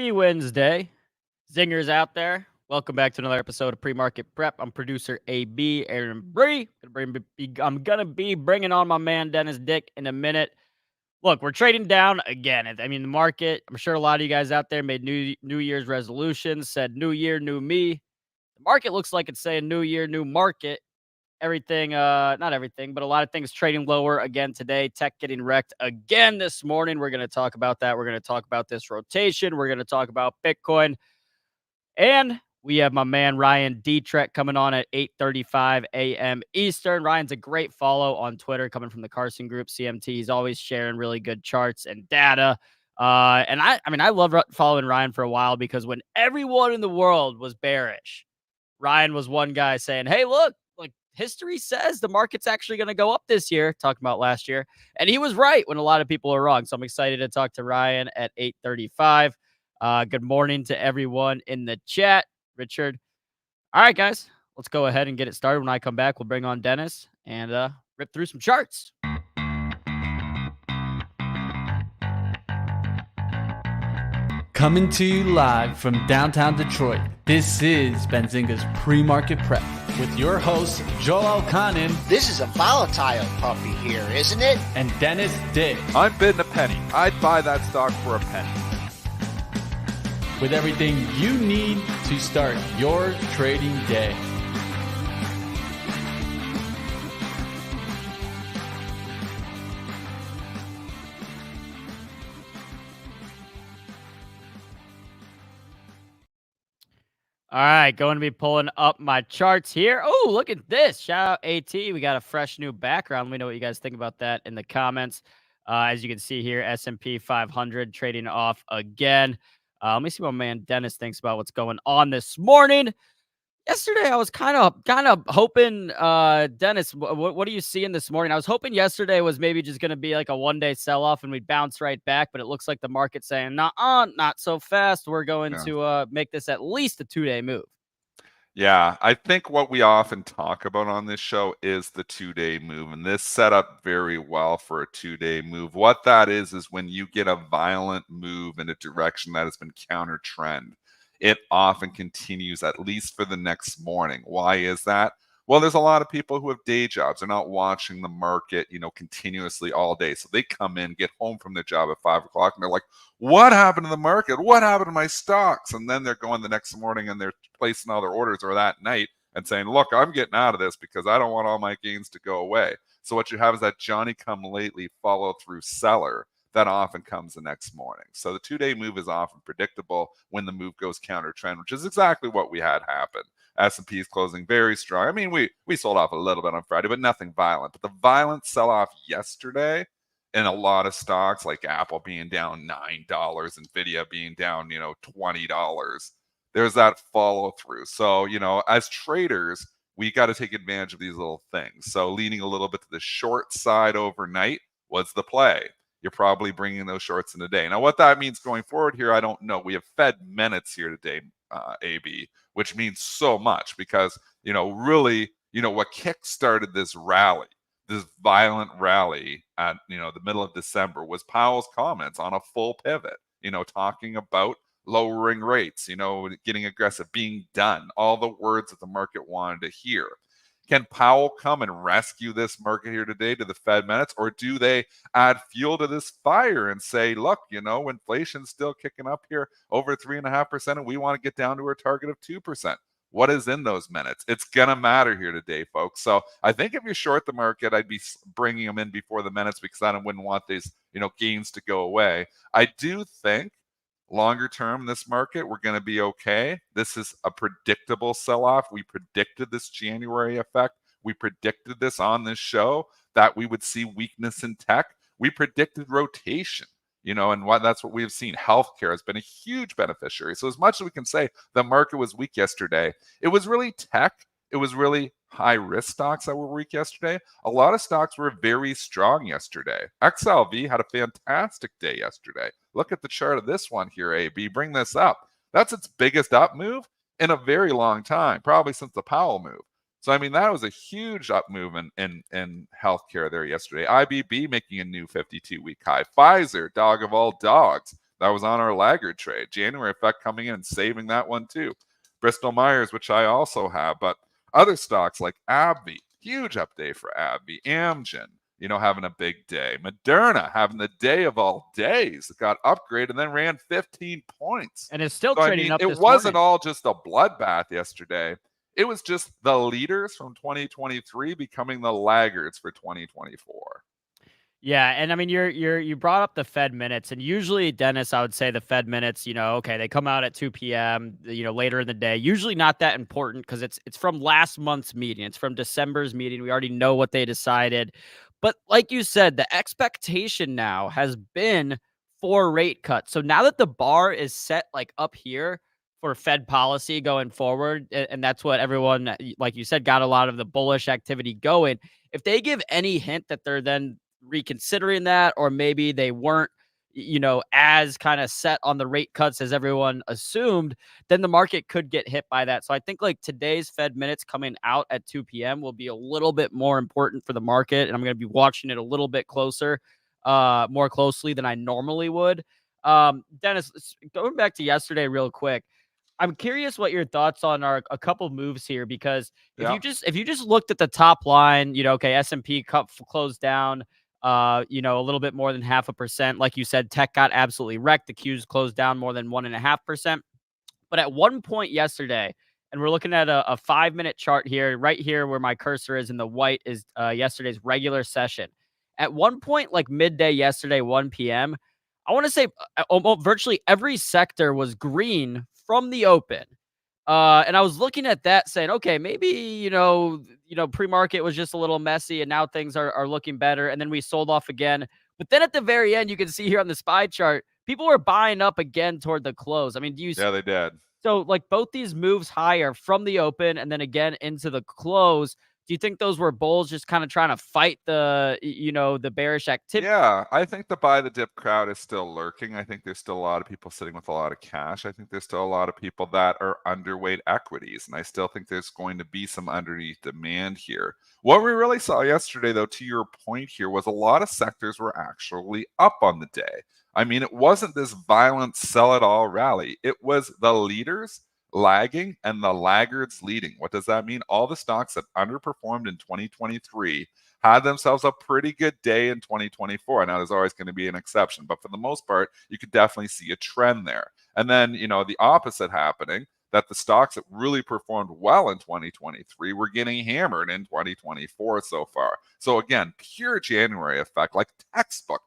Happy Wednesday. Zingers out there. Welcome back to another episode of Pre-Market Prep. I'm producer AB Aaron Bree. I'm going to be bringing on my man Dennis Dick in a minute. Look, we're trading down again. I mean, the market, I'm sure a lot of you guys out there made New Year's resolutions, said new year, new me. The market looks like it's saying new year, new market. Everything, not everything, but a lot of things trading lower again today. Tech getting wrecked again this morning. We're going to talk about that. We're going to talk about this rotation. We're going to talk about Bitcoin. And we have my man Ryan Detrick coming on at 8:35 a.m. Eastern. Ryan's a great follow on Twitter, coming from the Carson group, CMT. He's always sharing really good charts and data. And I love following Ryan for a while because when everyone in the world was bearish, Ryan was one guy saying, "Hey, look, like history says the market's actually going to go up this year," talking about last year. And he was right when a lot of people are wrong. So I'm excited to talk to Ryan at 8:35. Good morning to everyone in the chat. Richard. All right, guys, let's go ahead and get it started. When I come back, we'll bring on Dennis and rip through some charts. Coming to you live from downtown Detroit, this is Benzinga's Pre-Market Prep with your hosts, Joel Elkanin. This is a volatile puppy here, isn't it? And Dennis Dick. I'm bidding a penny. I'd buy that stock for a penny. With everything you need to start your trading day. All right, going to be pulling up my charts here. Oh, look at this. Shout out AT. We got a fresh new background. Let me know what you guys think about that in the comments. As you can see here, S&P 500 trading off again. Let me see what my man Dennis thinks about what's going on this morning. Yesterday, I was kind of hoping, Dennis, what are you seeing this morning? I was hoping yesterday was maybe just going to be like a one-day sell-off and we'd bounce right back, but it looks like the market's saying, nah, not so fast. We're going to make this at least a 2-day move. Yeah, I think what we often talk about on this show is the 2-day move, and this set up very well for a 2-day move. What that is when you get a violent move in a direction that has been counter trend, it often continues at least for the next morning. Why is that? Well, there's a lot of people who have day jobs. They're not watching the market, continuously all day. So they come in, get home from their job at 5 o'clock, and they're like, what happened to the market? What happened to my stocks? And then they're going the next morning and they're placing all their orders or that night and saying, look, I'm getting out of this because I don't want all my gains to go away. So what you have is that Johnny come lately follow through seller that often comes the next morning. So the 2-day move is often predictable when the move goes counter trend, which is exactly what we had happen. S&P is closing very strong. I mean, we sold off a little bit on Friday, but nothing violent. But the violent sell-off yesterday in a lot of stocks, like Apple being down $9, Nvidia being down, $20, there's that follow-through. So, as traders, we got to take advantage of these little things. So leaning a little bit to the short side overnight was the play. You're probably bringing those shorts in today. Now, what that means going forward here, I don't know. We have Fed minutes here today, AB, which means so much because, really, what kick-started this rally, this violent rally at, the middle of December was Powell's comments on a full pivot, talking about lowering rates, getting aggressive, being done, all the words that the market wanted to hear. Can Powell come and rescue this market here today to the Fed minutes, or do they add fuel to this fire and say, look, inflation's still kicking up here over 3.5%, and we want to get down to our target of 2%? What is in those minutes? It's going to matter here today, folks. So I think if you short the market, I'd be bringing them in before the minutes because I wouldn't want these, gains to go away. I do think longer term, this market, we're going to be okay. This is a predictable sell-off. We predicted this January effect. We predicted this on this show that we would see weakness in tech. We predicted rotation, and that's what we have seen. Healthcare has been a huge beneficiary. So as much as we can say the market was weak yesterday, it was really tech. It was really high-risk stocks that were weak yesterday. A lot of stocks were very strong yesterday. XLV had a fantastic day yesterday. Look at the chart of this one here, AB. Bring this up. That's its biggest up move in a very long time, probably since the Powell move. So, I mean, that was a huge up move in healthcare there yesterday. IBB making a new 52-week high. Pfizer, dog of all dogs, That was on our laggard trade. January effect coming in and saving that one too. Bristol Myers, which I also have, but other stocks like AbbVie, huge update for AbbVie. Amgen, having a big day. Moderna having the day of all days. It got upgraded and then ran 15 points. And it's still So, trading up it this wasn't morning. all just a bloodbath yesterday. It was just the leaders from 2023 becoming the laggards for 2024. Yeah, and I mean you brought up the Fed minutes, and usually, Dennis, I would say the Fed minutes, okay, they come out at 2 p.m., later in the day. Usually not that important because it's from last month's meeting. It's from December's meeting. We already know what they decided. But like you said, the expectation now has been for rate cuts. So now that the bar is set like up here for Fed policy going forward, and that's what everyone, like you said, got a lot of the bullish activity going. If they give any hint that they're then reconsidering that, or maybe they weren't, as kind of set on the rate cuts as everyone assumed, then the market could get hit by that. So I think like today's Fed minutes coming out at 2 p.m. will be a little bit more important for the market. And I'm going to be watching it a little bit closer, more closely than I normally would. Dennis, going back to yesterday real quick, I'm curious what your thoughts on are a couple moves here, because if Yeah. you just looked at the top line, okay, S&P closed down, a little bit more than 0.5%. Like you said, tech got absolutely wrecked. The Qs closed down more than 1.5%. But at one point yesterday, and we're looking at a 5-minute chart here, right here where my cursor is in the white is yesterday's regular session. At one point, like midday yesterday, 1 p.m., I want to say almost virtually every sector was green from the open. And I was looking at that saying, okay, maybe, pre-market was just a little messy and now things are looking better. And then we sold off again. But then at the very end, you can see here on the SPY chart, people were buying up again toward the close. I mean, Yeah, they did. so like both these moves higher from the open and then again into the close, do you think those were bulls just kind of trying to fight the bearish activity? Yeah, I think the buy the dip crowd is still lurking. I think there's still a lot of people sitting with a lot of cash. I think there's still a lot of people that are underweight equities, and I still think there's going to be some underneath demand here. What we really saw yesterday, though, to your point here, was a lot of sectors were actually up on the day. I mean, it wasn't this violent sell it all rally. It was the leaders lagging and the laggards leading. What does that mean? All the stocks that underperformed in 2023 had themselves a pretty good day in 2024. Now, there's always going to be an exception, but for the most part, you could definitely see a trend there. And then, the opposite happening, that the stocks that really performed well in 2023 were getting hammered in 2024 so far. So again, pure January effect, like textbook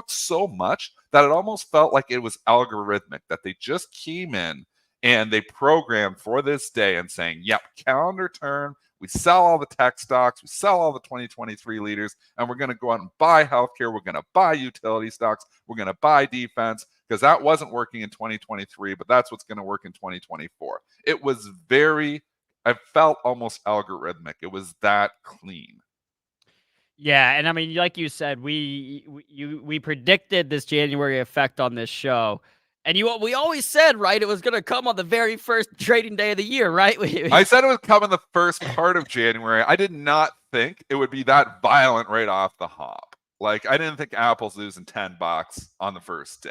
so much that it almost felt like it was algorithmic, that they just came in and they programmed for this day and saying, yep, calendar turn, we sell all the tech stocks, we sell all the 2023 leaders, and we're going to go out and buy healthcare, we're going to buy utility stocks, we're going to buy defense, because that wasn't working in 2023, but that's what's going to work in 2024. It was I felt almost algorithmic. It was that clean. Yeah, and I mean, like you said, we predicted this January effect on this show, and we always said, right, it was going to come on the very first trading day of the year, right? I said it would come in the first part of January. I did not think it would be that violent right off the hop. Like, I didn't think Apple's losing $10 on the first day.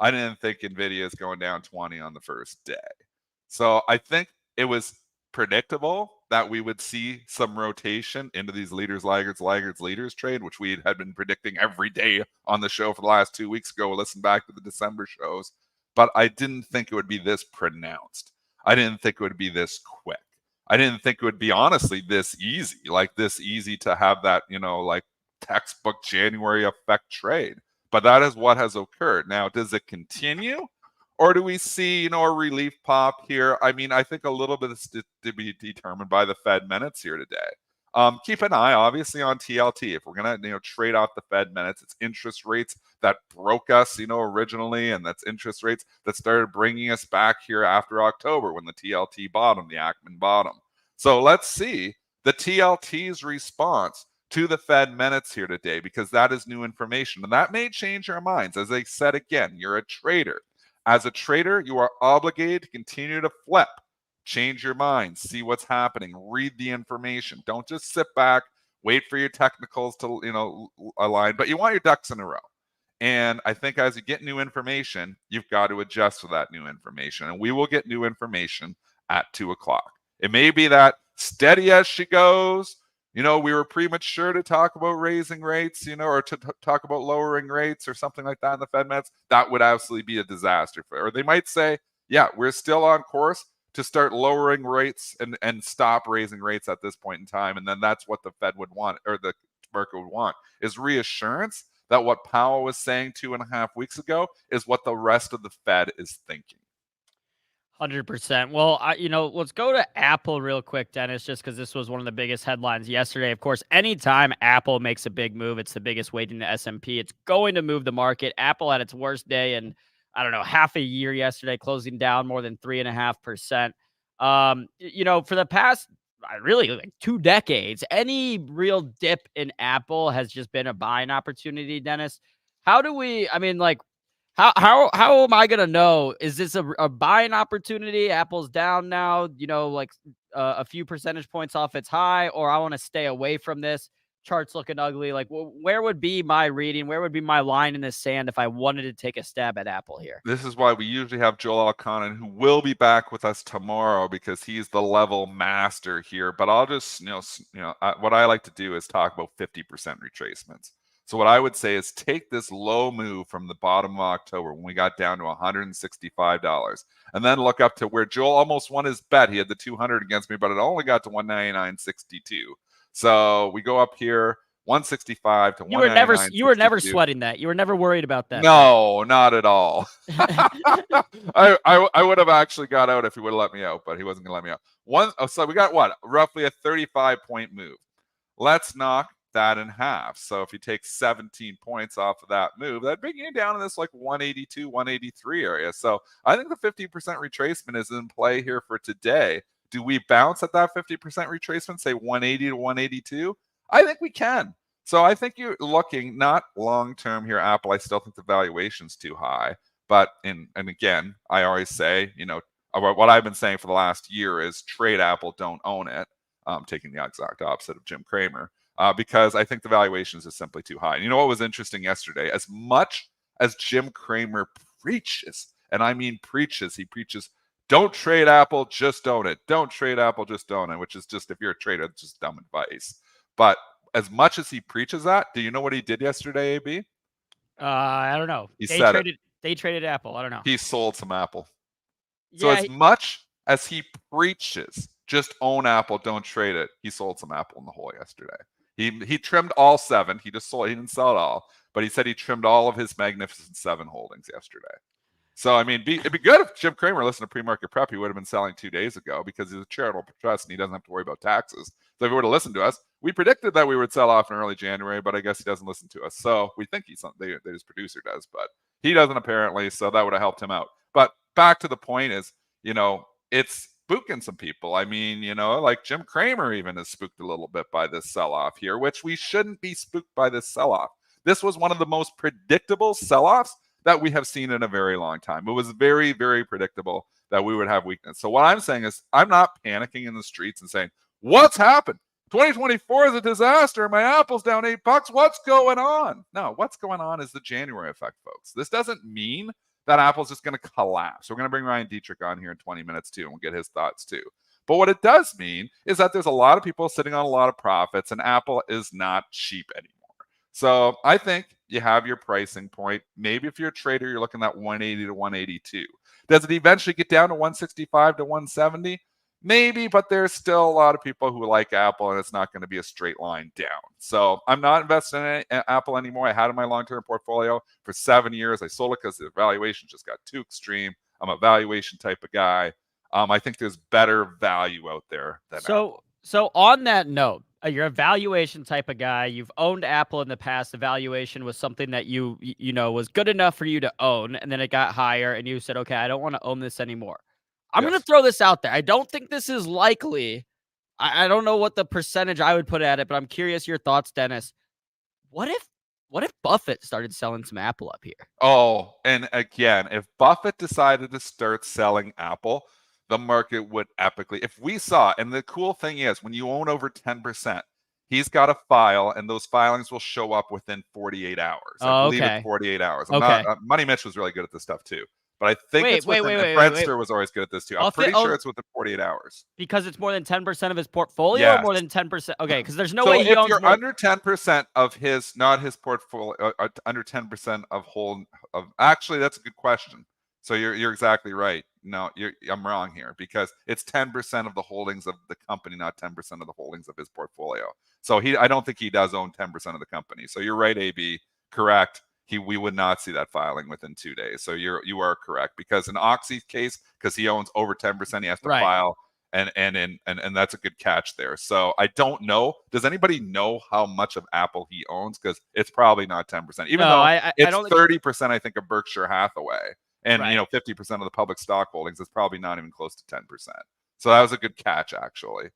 I didn't think Nvidia is going down 20 on the first day. So I think it was predictable that we would see some rotation into these leaders, leaders trade, which we had been predicting every day on the show for the last 2 weeks ago. Listen back to the December shows. But I didn't think it would be this pronounced. I didn't think it would be this quick. I didn't think it would be honestly this easy, like this easy to have that, like textbook January effect trade. But that is what has occurred. Now, does it continue? Or do we see, a relief pop here? I mean, I think a little bit is to be determined by the Fed minutes here today. Keep an eye, obviously, on TLT. If we're going to, trade off the Fed minutes, it's interest rates that broke us, originally, and that's interest rates that started bringing us back here after October when the TLT bottom, the Ackman bottom. So let's see the TLT's response to the Fed minutes here today, because that is new information, and that may change our minds. As I said again, you're a trader. As a trader, you are obligated to continue to flip. Change your mind, see what's happening, read the information. Don't just sit back, wait for your technicals to, align, but you want your ducks in a row. And I think as you get new information, you've got to adjust to that new information. And we will get new information at 2 o'clock. It may be that steady as she goes, we were premature to talk about raising rates, or to talk about lowering rates or something like that in the Fed minutes. That would absolutely be a disaster. Or they might say, yeah, we're still on course to start lowering rates and stop raising rates at this point in time. And then that's what the Fed would want, or the market would want, is reassurance that what Powell was saying 2.5 weeks ago is what the rest of the Fed is thinking. 100%. Well, let's go to Apple real quick, Dennis, just because this was one of the biggest headlines yesterday. Of course, anytime Apple makes a big move, it's the biggest weight in the S&P. It's going to move the market. Apple had its worst day in, I don't know, half a year yesterday, closing down more than 3.5%. For the past really like 2 decades, any real dip in Apple has just been a buying opportunity, Dennis. How do we, how am I gonna know? Is this a buying opportunity? Apple's down now, a few percentage points off its high, or I want to stay away from this. Chart's looking ugly. Like, where would be my reading? Where would be my line in the sand if I wanted to take a stab at Apple here? This is why we usually have Joel Alconin, who will be back with us tomorrow because he's the level master here. But I'll just, what I like to do is talk about 50% retracements. So what I would say is take this low move from the bottom of October when we got down to $165, and then look up to where Joel almost won his bet. He had the 200 against me, but it only got to 199.62. So we go up here, 165 to 199. You were never sweating that. You were never worried about that. No, not at all. I would have actually got out if he would have let me out, but he wasn't going to let me out. So we got what? Roughly a 35-point move. Let's knock that in half. So if you take 17 points off of that move, that'd bring you down in this like 182, 183 area. So I think the 50% retracement is in play here for today. Do we bounce at that 50% retracement, say 180 to 182? I think we can. So I think you're looking not long-term here, Apple. I still think the valuation's too high. But, and again, I always say, what I've been saying for the last year is trade Apple, don't own it. Taking the exact opposite of Jim Cramer. Because I think the valuations is simply too high. And you know what was interesting yesterday? As much as Jim Cramer preaches, and I mean preaches, he preaches, don't trade Apple, just own it. Don't trade Apple, just own it, which is just, if you're a trader, it's just dumb advice. But as much as he preaches that, do you know what he did yesterday, AB? I don't know. They traded Apple. I don't know. He sold some Apple. Yeah, so as much as he preaches, just own Apple, don't trade it, he sold some Apple in the hole yesterday. He trimmed all 7. He just sold. He didn't sell it all, but he said he trimmed all of his Magnificent 7 holdings yesterday. So I mean, it'd be good if Jim Cramer listened to Pre-Market Prep. He would have been selling 2 days ago because he's a charitable trust and he doesn't have to worry about taxes. So if he would have listened to us, we predicted that we would sell off in early January, but I guess he doesn't listen to us. So we think his producer does, but he doesn't apparently. So that would have helped him out. But back to the point is, it's spooking some people. I mean, like Jim Cramer even is spooked a little bit by this sell-off here, which we shouldn't be spooked by this sell-off. This was one of the most predictable sell-offs that we have seen in a very long time. It was very, very predictable that we would have weakness. So what I'm saying is I'm not panicking in the streets and saying, what's happened? 2024 is a disaster. My Apple's down $8. What's going on? No, what's going on is the January effect, folks. This doesn't mean that Apple's just going to collapse. We're going to bring Ryan Detrick on here in 20 minutes too, and we'll get his thoughts too. But what it does mean is that there's a lot of people sitting on a lot of profits, and Apple is not cheap anymore. So I think you have your pricing point. Maybe if you're a trader, you're looking at 180 to 182. Does it eventually get down to 165 to 170? Maybe, but there's still a lot of people who like Apple, and it's not going to be a straight line down. So I'm not investing in Apple anymore. I had it in my long-term portfolio for 7 years. I sold it because the valuation just got too extreme. I'm a valuation type of guy. I think there's better value out there than Apple. So on that note, you're a valuation type of guy. You've owned Apple in the past. The valuation was something that you was good enough for you to own, and then it got higher, and you said, okay, I don't want to own this anymore. I'm going to throw this out there. I don't think this is likely. I don't know what the percentage I would put at it, but I'm curious your thoughts, Dennis. What if Buffett started selling some Apple up here? Oh, and again, if Buffett decided to start selling Apple, the market would epically. If we saw, and the cool thing is, when you own over 10%, He's got a file, and those filings will show up within 48 hours. I Oh, believe it's okay. 48 hours. I'm Okay. not. Money Mitch was really good at this stuff too, but I think Wait, it's wait, within. wait, And wait, wait, wait. Friendster was always good at this too. I'm Buffett pretty sure owns it's within 48 hours. because it's more than 10% of his portfolio, or Yes. more than 10%. Okay, because there's no So way he if owns you're more. under 10% of his, not his portfolio, under 10% of whole of. Actually, that's a good question. So you're exactly right. No, I'm wrong here because it's 10% of the holdings of the company, not 10% of the holdings of his portfolio. So I don't think he does own 10% of the company. So you're right, AB, correct. We would not see that filing within 2 days. So you are correct because in Oxy's case, because he owns over 10%, he has to Right. file. And that's a good catch there. So I don't know. Does anybody know how much of Apple he owns? Because it's probably not 10%, even No, though I it's don't think. 30%, I think, of Berkshire Hathaway. And Right. 50% of the public stock holdings is probably not even close to 10%. So that was a good catch, actually.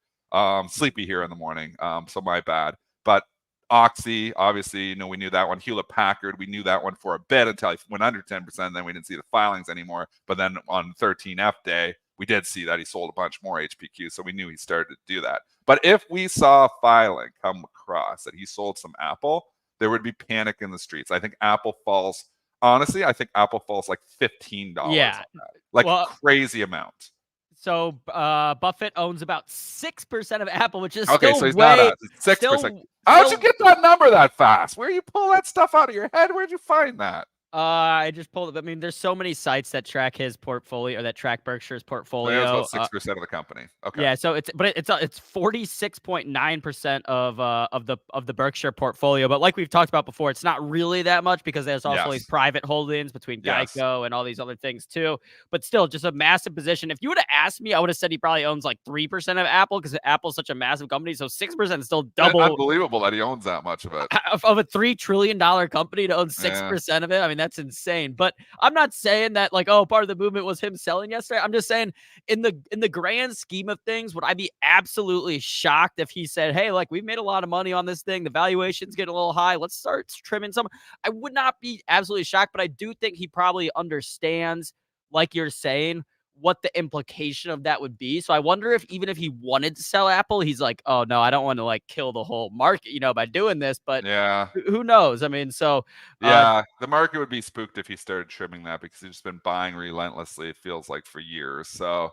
Sleepy here in the morning, so my bad. But Oxy, obviously, we knew that one. Hewlett Packard, we knew that one for a bit until he went under 10%. Then we didn't see the filings anymore. But then on 13F day, we did see that he sold a bunch more HPQ, so we knew he started to do that. But if we saw a filing come across that he sold some Apple, there would be panic in the streets. I think Apple falls. Honestly, I think Apple falls like $15 Yeah. on that. Like Well, crazy amount. So Buffett owns about 6% of Apple, which is Okay, still so he's way, not us. It's 6%. still, How'd you still. get that number that fast? Where you pull that stuff out of your head? Where'd you find that? I just pulled it. I mean, there's so many sites that track his portfolio, or that track Berkshire's So he owns portfolio. about 6% of the company. Okay. Yeah, so it's 46.9% of the Berkshire portfolio. But like we've talked about before, it's not really that much because there's also these Yes. private holdings between Yes. Geico and all these other things too. But still, just a massive position. If you would have asked me, I would have said he probably owns like 3% of Apple because Apple's such a massive company. So 6% is still double Unbelievable that he owns that much of it. of a $3 trillion company to own 6% of it. I mean, that's insane. But I'm not saying that like, oh, part of the movement was him selling yesterday. I'm just saying in the grand scheme of things, would I be absolutely shocked if he said, hey, like we've made a lot of money on this thing. The valuation's getting a little high. Let's start trimming some. I would not be absolutely shocked, but I do think he probably understands, like you're saying, what the implication of that would be. So I wonder if even if he wanted to sell Apple, he's like, oh no, I don't want to like kill the whole market, by doing this. But Yeah. who knows? I mean, so Yeah, the market would be spooked if he started trimming that because he's just been buying relentlessly, it feels like, for years. So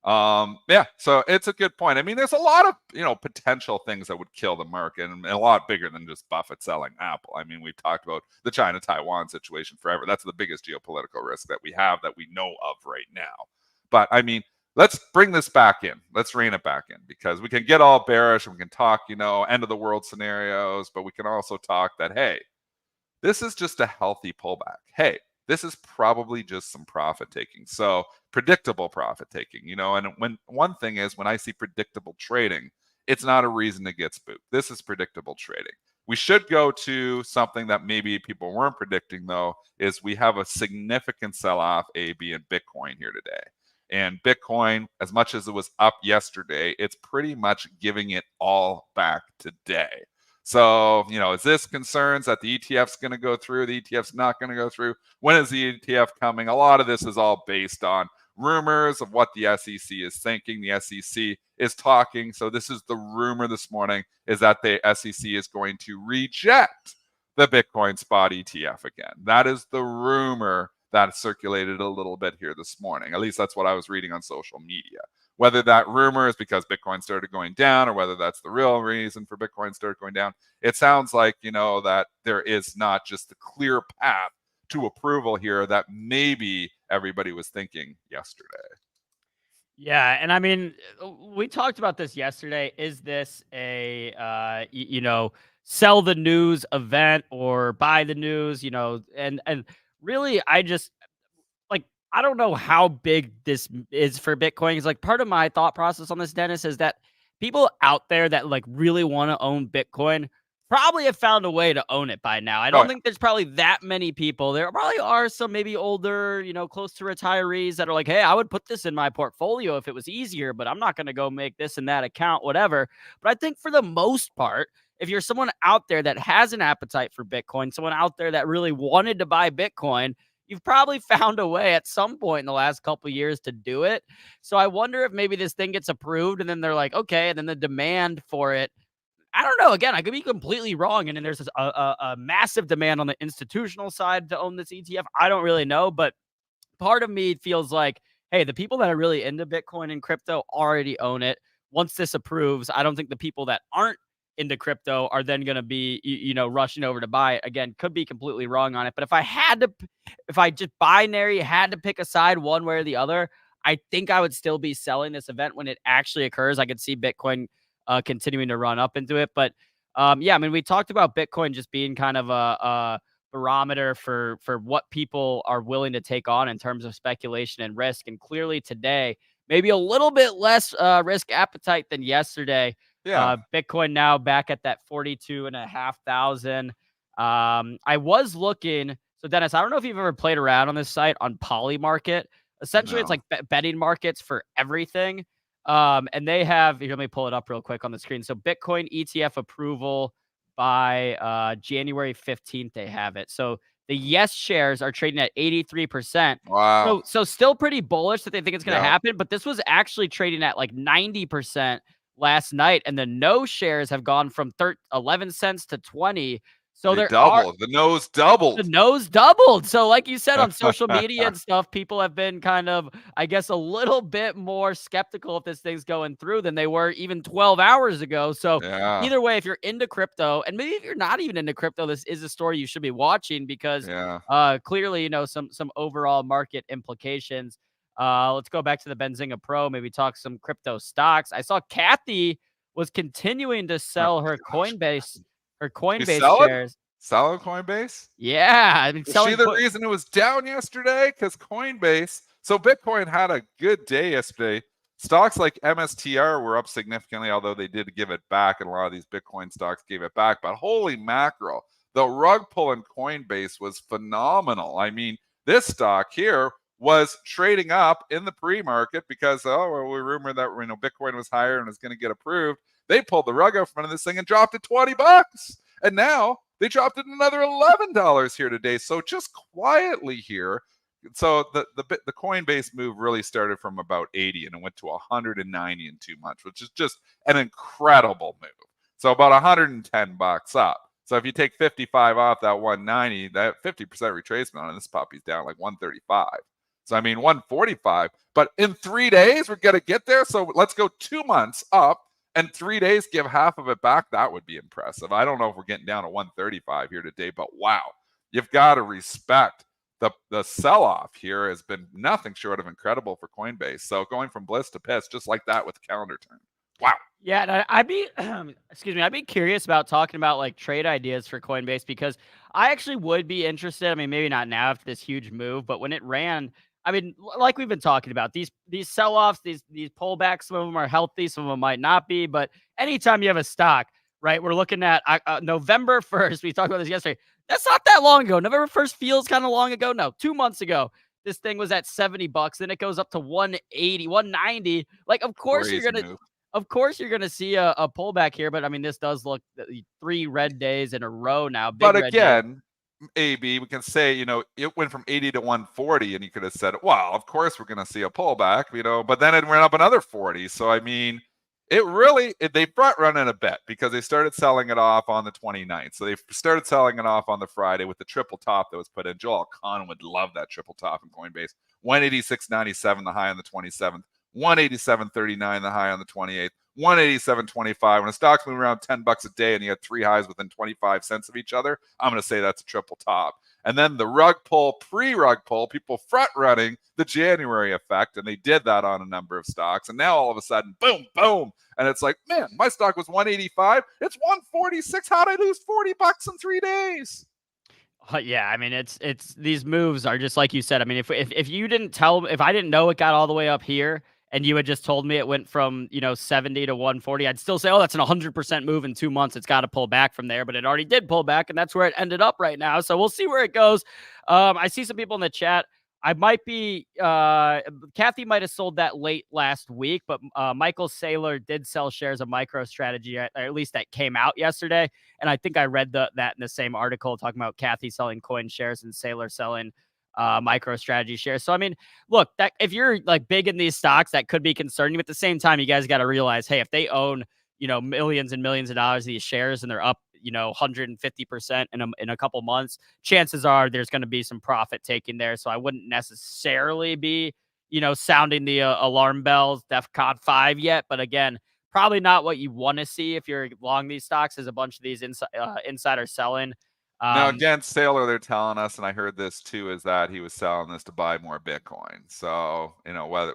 yeah, so it's a good point. I mean, there's a lot of potential things that would kill the market, and a lot bigger than just Buffett selling Apple. I mean, we've talked about the China-Taiwan situation forever. That's the biggest geopolitical risk that we have that we know of right now. But I mean, let's bring this back in. Let's rein it back in because we can get all bearish and we can talk, end of the world scenarios, but we can also talk that, hey, this is just a healthy pullback. Hey, this is probably just some profit taking. So predictable profit taking, and one thing is when I see predictable trading, it's not a reason to get spooked. This is predictable trading. We should go to something that maybe people weren't predicting, though, is we have a significant sell-off, AB, in Bitcoin here today. And Bitcoin, as much as it was up yesterday, it's pretty much giving it all back today. So, is this concerns that the ETF's going to go through? The ETF's not going to go through? When is the ETF coming? A lot of this is all based on rumors of what the SEC is thinking. The SEC is talking. So this is the rumor this morning, is that the SEC is going to reject the Bitcoin spot ETF again. That is the rumor that circulated a little bit here this morning. At least that's what I was reading on social media. Whether that rumor is because Bitcoin started going down or whether that's the real reason for Bitcoin started going down, it sounds like, that there is not just a clear path to approval here that maybe everybody was thinking yesterday. Yeah, and I mean, we talked about this yesterday. Is this a sell the news event or buy the news? And really, I don't know how big this is for Bitcoin. Because like part of my thought process on this, Dennis, is that people out there that like really want to own Bitcoin probably have found a way to own it by now. I don't think there's probably that many people. There probably are some maybe older, close to retirees that are like, hey, I would put this in my portfolio if it was easier, but I'm not going to go make this and that account, whatever. But I think for the most part, if you're someone out there that has an appetite for Bitcoin, someone out there that really wanted to buy Bitcoin, you've probably found a way at some point in the last couple of years to do it. So I wonder if maybe this thing gets approved and then they're like, okay, and then the demand for it, I don't know. Again, I could be completely wrong. And then there's a massive demand on the institutional side to own this ETF. I don't really know, but part of me feels like, hey, the people that are really into Bitcoin and crypto already own it. Once this approves, I don't think the people that aren't into crypto are then going to be, rushing over to buy it. Again, could be completely wrong on it. But if I just binary had to pick a side one way or the other, I think I would still be selling this event when it actually occurs. I could see Bitcoin continuing to run up into it. But yeah, I mean, we talked about Bitcoin just being kind of a barometer for what people are willing to take on in terms of speculation and risk. And clearly today, maybe a little bit less risk appetite than yesterday. Yeah. Bitcoin now back at that 42,500. I was looking. So Dennis, I don't know if you've ever played around on this site on PreMarket. Essentially, it's No. like betting markets for everything. And they have, let me pull it up real quick on the screen. So Bitcoin ETF approval by January 15th, they have it. So the yes shares are trading at 83%. Wow. So still pretty bullish that they think it's going to Yeah. happen, but this was actually trading at like 90% last night, and the no shares have gone from 11 cents to 20. So They there are doubled. The nose the doubled. nose doubled. So like you said, on social media and stuff, people have been kind of, I guess, a little bit more skeptical if this thing's going through than they were even 12 hours ago. So Yeah. either way, if you're into crypto, and maybe if you're not even into crypto, this is a story you should be watching because Yeah. clearly, some overall market implications. Let's go back to the Benzinga Pro, maybe talk some crypto stocks. I saw Kathy was continuing to sell her Gosh. She's Coinbase selling? shares. Selling Coinbase? Yeah, I mean, Was she selling the reason it was down yesterday? Because Coinbase, so Bitcoin had a good day yesterday. Stocks like MSTR were up significantly, although they did give it back, and a lot of these Bitcoin stocks gave it back. But holy mackerel, the rug pull in Coinbase was phenomenal. I mean, this stock here was trading up in the pre-market because we rumored that Bitcoin was higher and was going to get approved. They pulled the rug out from under this thing and dropped it $20, and now they dropped it another $11 here today. So just quietly here. So the Coinbase move really started from about 80 and it went to 190 in 2 months, which is just an incredible move. So about $110 up. So if you take 55 off that 190, that 50% retracement on this puppy's down like 135. So I mean 145. But in 3 days, we're gonna get there. So let's go 2 months up. And 3 days give half of it back. That would be impressive. I don't know if we're getting down to 135 here today, but wow, you've got to respect the sell-off here has been nothing short of incredible for Coinbase. So going from bliss to piss, just like that with the calendar turn. Wow. Yeah, and I'd be, excuse me, I'd be curious about talking about like trade ideas for Coinbase because I actually would be interested. I mean, maybe not now after this huge move, but when it ran, I mean, like we've been talking about, these sell-offs, these pullbacks, some of them are healthy, some of them might not be. But anytime you have a stock, right, we're looking at November 1st. We talked about this yesterday. That's not that long ago. November 1st feels kind of long ago. No, 2 months ago. This thing was at $70, then it goes up to 180, 190. Like, of course Crazy move. of course, you're going to see a pullback here, but I mean, this does look 3 red days in a row now. Big But red days. again, AB, we can say, it went from 80 to 140, and you could have said, well, of course we're going to see a pullback, but then it went up another 40. So, I mean, they front run in a bet because they started selling it off on the 29th. So they started selling it off on the Friday with the triple top that was put in. Joel Kahn would love that triple top in Coinbase. 186.97, the high on the 27th. 187.39, the high on the 28th. 187.25. When a stock's moving around $10 a day and you had 3 highs within 25 cents of each other, I'm going to say that's a triple top. And then the rug pull, pre-rug pull, people front running the January effect, and they did that on a number of stocks. And now all of a sudden, boom, boom, and it's like, man, my stock was 185, it's 146. How'd I lose $40 in 3 days? Yeah, I mean, it's these moves are just like you said. I mean, if you didn't if I didn't know it got all the way up here, and you had just told me it went from 70 to 140, I'd still say, oh, that's an 100% move in 2 months. It's got to pull back from there, but it already did pull back, and that's where it ended up right now. So we'll see where it goes. I see some people in the chat. I might be Kathy might have sold that late last week, but Michael Saylor did sell shares of MicroStrategy, or at least that came out yesterday. And I think I read that in the same article talking about Kathy selling coin shares and Saylor selling MicroStrategy shares. So I mean, look, that if you're like big in these stocks, that could be concerning. But at the same time, you guys got to realize, hey, if they own millions and millions of dollars of these shares and they're up, 150% in a couple months, chances are there's going to be some profit taking there. So I wouldn't necessarily be, sounding the alarm bells, DEFCON 5 yet. But again, probably not what you want to see if you're long these stocks, is a bunch of these insider selling. Now, again, Sailor, they're telling us, and I heard this too, is that he was selling this to buy more Bitcoin. So,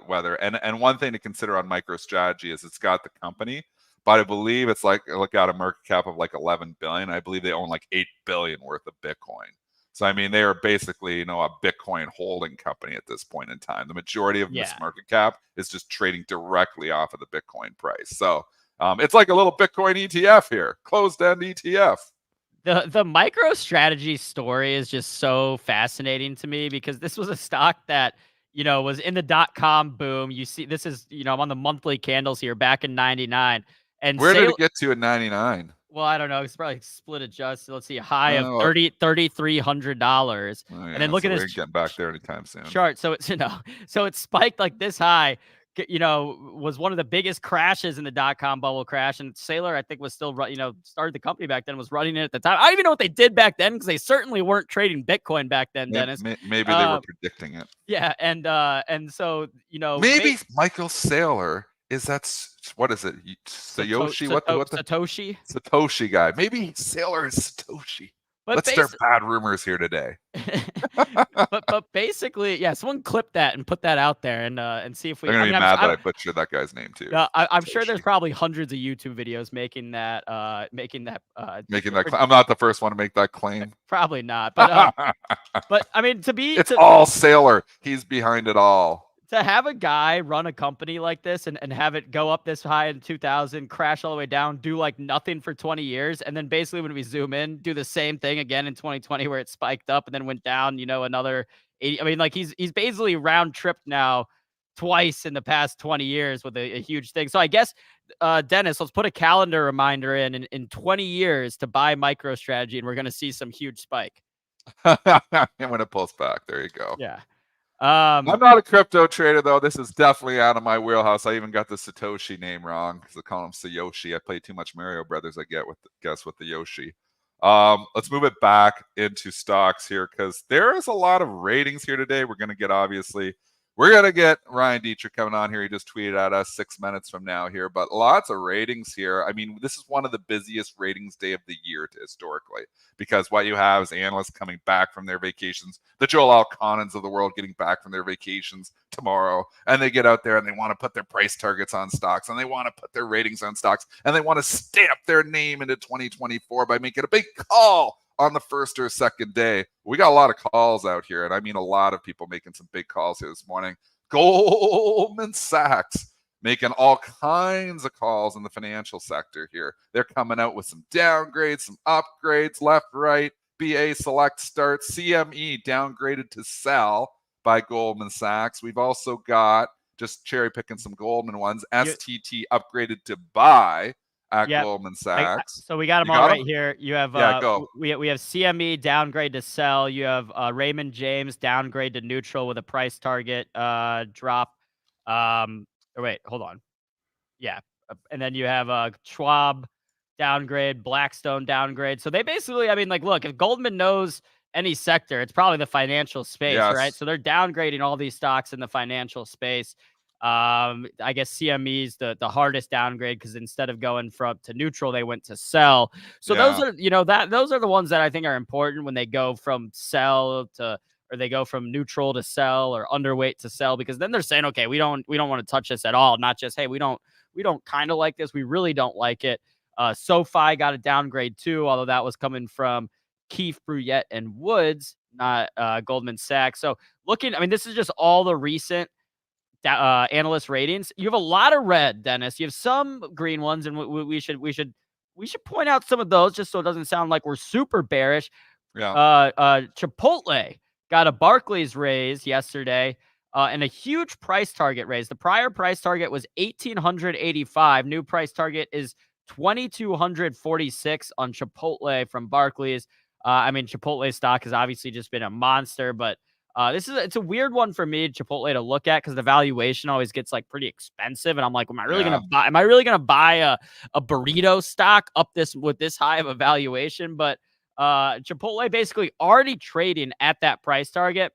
whether and one thing to consider on MicroStrategy is it's got the company, but I believe it's like, look at a market cap of like 11 billion. I believe they own like 8 billion worth of Bitcoin. So, I mean, they are basically, a Bitcoin holding company at this point in time. The majority of this market cap is just trading directly off of the Bitcoin price. So, it's like a little Bitcoin ETF here, closed-end ETF. The MicroStrategy story is just so fascinating to me because this was a stock that, was in the .com boom. You see, this is, I'm on the monthly candles here back in 99. And where did it get to in 99? Well, I don't know. It's probably split adjusted. Let's see, a high of Oh, $3,300. Oh, And then look so at we this ain't getting back there anytime soon. chart. So it's, so it spiked like this high, was one of the biggest crashes in the .com bubble crash. And Sailor, I think, was still, started the company back then, was running it at the time. I don't even know what they did back then because they certainly weren't trading Bitcoin back then, Dennis. Maybe they were predicting it. Yeah. And so, maybe Michael Saylor is what is it? Sayoshi? Satoshi? Satoshi guy. Maybe Saylor is Satoshi. But let's start bad rumors here today. but basically, yeah, someone clip that and put that out there and see if we. They're gonna be mad that I butchered that guy's name too. I'm sure there's probably hundreds of YouTube videos making that. I'm not the first one to make that claim. Probably not, but but I mean, it's all Sailor. He's behind it all. To have a guy run a company like this and have it go up this high in 2000, crash all the way down, do like nothing for 20 years, and then basically when we zoom in, do the same thing again in 2020 where it spiked up and then went down, another 80. I mean, like he's basically round tripped now twice in the past 20 years with a huge thing. So I guess, Dennis, let's put a calendar reminder in 20 years to buy MicroStrategy, and we're going to see some huge spike. And when it pulls back, there you go. Yeah. I'm not a crypto trader, though. This is definitely out of my wheelhouse. I even got the Satoshi name wrong because I call him Sayoshi. I play too much Mario Brothers. I guess with the Yoshi. Let's move it back into stocks here because there is a lot of ratings here today. We're going to get Ryan Detrick coming on here. He just tweeted at us 6 minutes from now here, but lots of ratings here. I mean, this is one of the busiest ratings day of the year historically, because what you have is analysts coming back from their vacations, the Joel Alconnins of the world getting back from their vacations tomorrow, and they get out there and they want to put their price targets on stocks, and they want to put their ratings on stocks, and they want to stamp their name into 2024 by making a big call on the first or second day. We got a lot of calls out here, and I mean a lot of people making some big calls here this morning. Goldman Sachs making all kinds of calls in the financial sector here. They're coming out with some downgrades, some upgrades, left, right. BA Select Start, CME downgraded to sell by Goldman Sachs. We've also got, just cherry picking some Goldman ones, STT upgraded to buy at Goldman Sachs. So we got them all right here. You have go. We have CME downgrade to sell. You have Raymond James downgrade to neutral with a price target drop. Wait, hold on. Yeah, and then you have Schwab downgrade, Blackstone downgrade. So they basically, I mean, like, look, if Goldman knows any sector, it's probably the financial space, right? So they're downgrading all these stocks in the financial space. I guess CME's the hardest downgrade because instead of going to neutral, they went to sell. So those are, those are the ones that I think are important when they go from sell to, or they go from neutral to sell or underweight to sell, because then they're saying, okay, we don't want to touch this at all. Not just, hey, we don't kind of like this. We really don't like it. SoFi got a downgrade too, although that was coming from Keefe, Bruyette, and Woods, not Goldman Sachs. So I mean, this is just all the recent analyst ratings. You have a lot of red, Dennis. You have some green ones, and we should point out some of those just so it doesn't sound like we're super bearish. Chipotle got a Barclays raise yesterday, and a huge price target raise. The prior price target was 1,885. New price target is 2,246 on Chipotle from Barclays. I mean, Chipotle stock has obviously just been a monster, but It's a weird one for me, Chipotle, to look at because the valuation always gets like pretty expensive, and I'm like, am I really Yeah. gonna buy a burrito stock up this with this high of a valuation? But Chipotle basically already trading at that price target,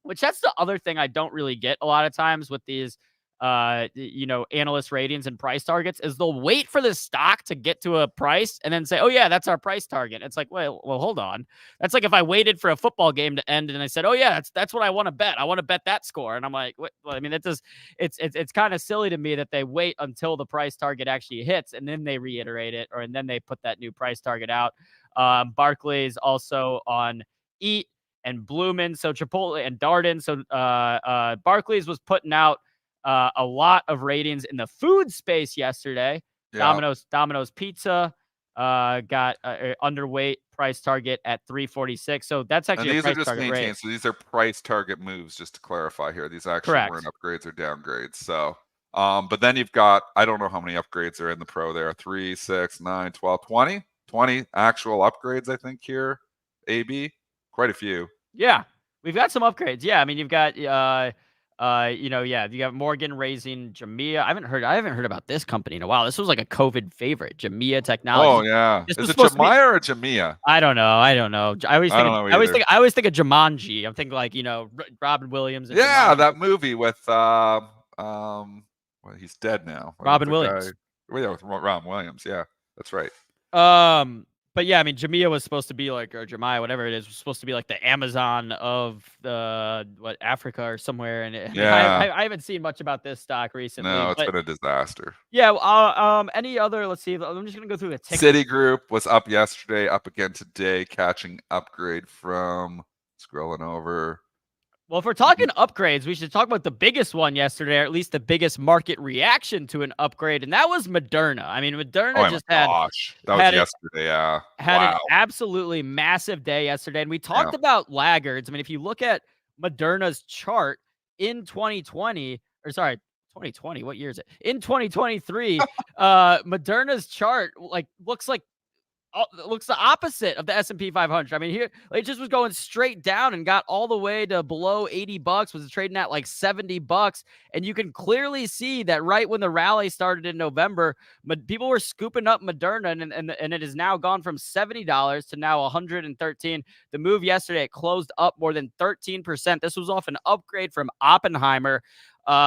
which that's the other thing I don't really get a lot of times with these analyst ratings and price targets is they'll wait for the stock to get to a price and then say, "Oh yeah, that's our price target." It's like, well, hold on. That's like if I waited for a football game to end and I said, "Oh yeah, that's what I want to bet. I want to bet that score." And I'm like, what? Well, I mean, that does it's kind of silly to me that they wait until the price target actually hits and then they reiterate it and then they put that new price target out. Barclays also on Eat and Bloomin', so Chipotle and Darden. So Barclays was putting out a lot of ratings in the food space yesterday. Yeah. Domino's Pizza got underweight price target at 346. So that's And actually a these are price just target rate. maintained. So these are price target moves, just to clarify here. These actually Correct. weren't upgrades or downgrades. So, but then you've got, I don't know how many upgrades are in the Pro there. 3, 6, 9, 12, 20. 20 actual upgrades, I think, here. AB. Quite a few. Yeah. We've got some upgrades. Yeah. I mean, you've got you got Morgan raising Jamia. I haven't heard about this company in a while. This was like a COVID favorite, Jamia Technology. Oh yeah. This Is was it supposed to be Jemiah or Jamia? I don't know. I always I think don't know I always either. think of Jumanji. I'm thinking like, Robin Williams and Yeah, Jumanji. that movie with well, he's dead now. What was Robin the Williams. guy? Well, yeah, with Robin Williams. Yeah, that's right. But yeah, I mean, Jamia was supposed to be like, or Jemiah, whatever it is, was supposed to be like the Amazon of Africa or somewhere. And I mean, Yeah. I haven't seen much about this stock recently. No, it's But been a disaster. yeah, any other? Let's see. I'm just gonna go through the tickets. Citigroup was up yesterday, up again today, catching upgrade from scrolling over. Well, if we're talking upgrades, we should talk about the biggest one yesterday, or at least the biggest market reaction to an upgrade, and that was Moderna. I mean, Moderna Oh just my gosh, that was had yesterday. Yeah, had an wow. absolutely massive day yesterday. And we talked about laggards. I mean, if you look at Moderna's chart in 2020, or sorry, 2020, what year is it? In 2023, Moderna's chart looks the opposite of the S&P 500. I mean, here it just was going straight down and got all the way to below $80, was trading at like $70, and you can clearly see that right when the rally started in November, people were scooping up Moderna, and it has now gone from $70 to now $113. The move yesterday, it closed up more than 13%. This was off an upgrade from Oppenheimer,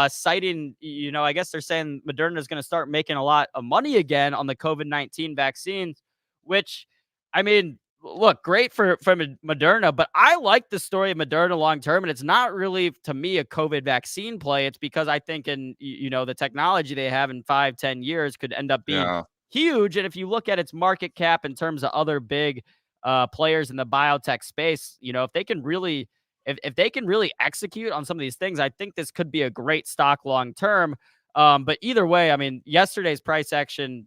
citing, I guess they're saying Moderna is going to start making a lot of money again on the COVID-19 vaccines. Which, I mean, look, great for Moderna, but I like the story of Moderna long term, and it's not really, to me, a COVID vaccine play. It's because I think the technology they have in 5-10 years could end up being huge. And if you look at its market cap in terms of other big players in the biotech space, if they can really execute on some of these things, I think this could be a great stock long term. But either way, I mean, yesterday's price action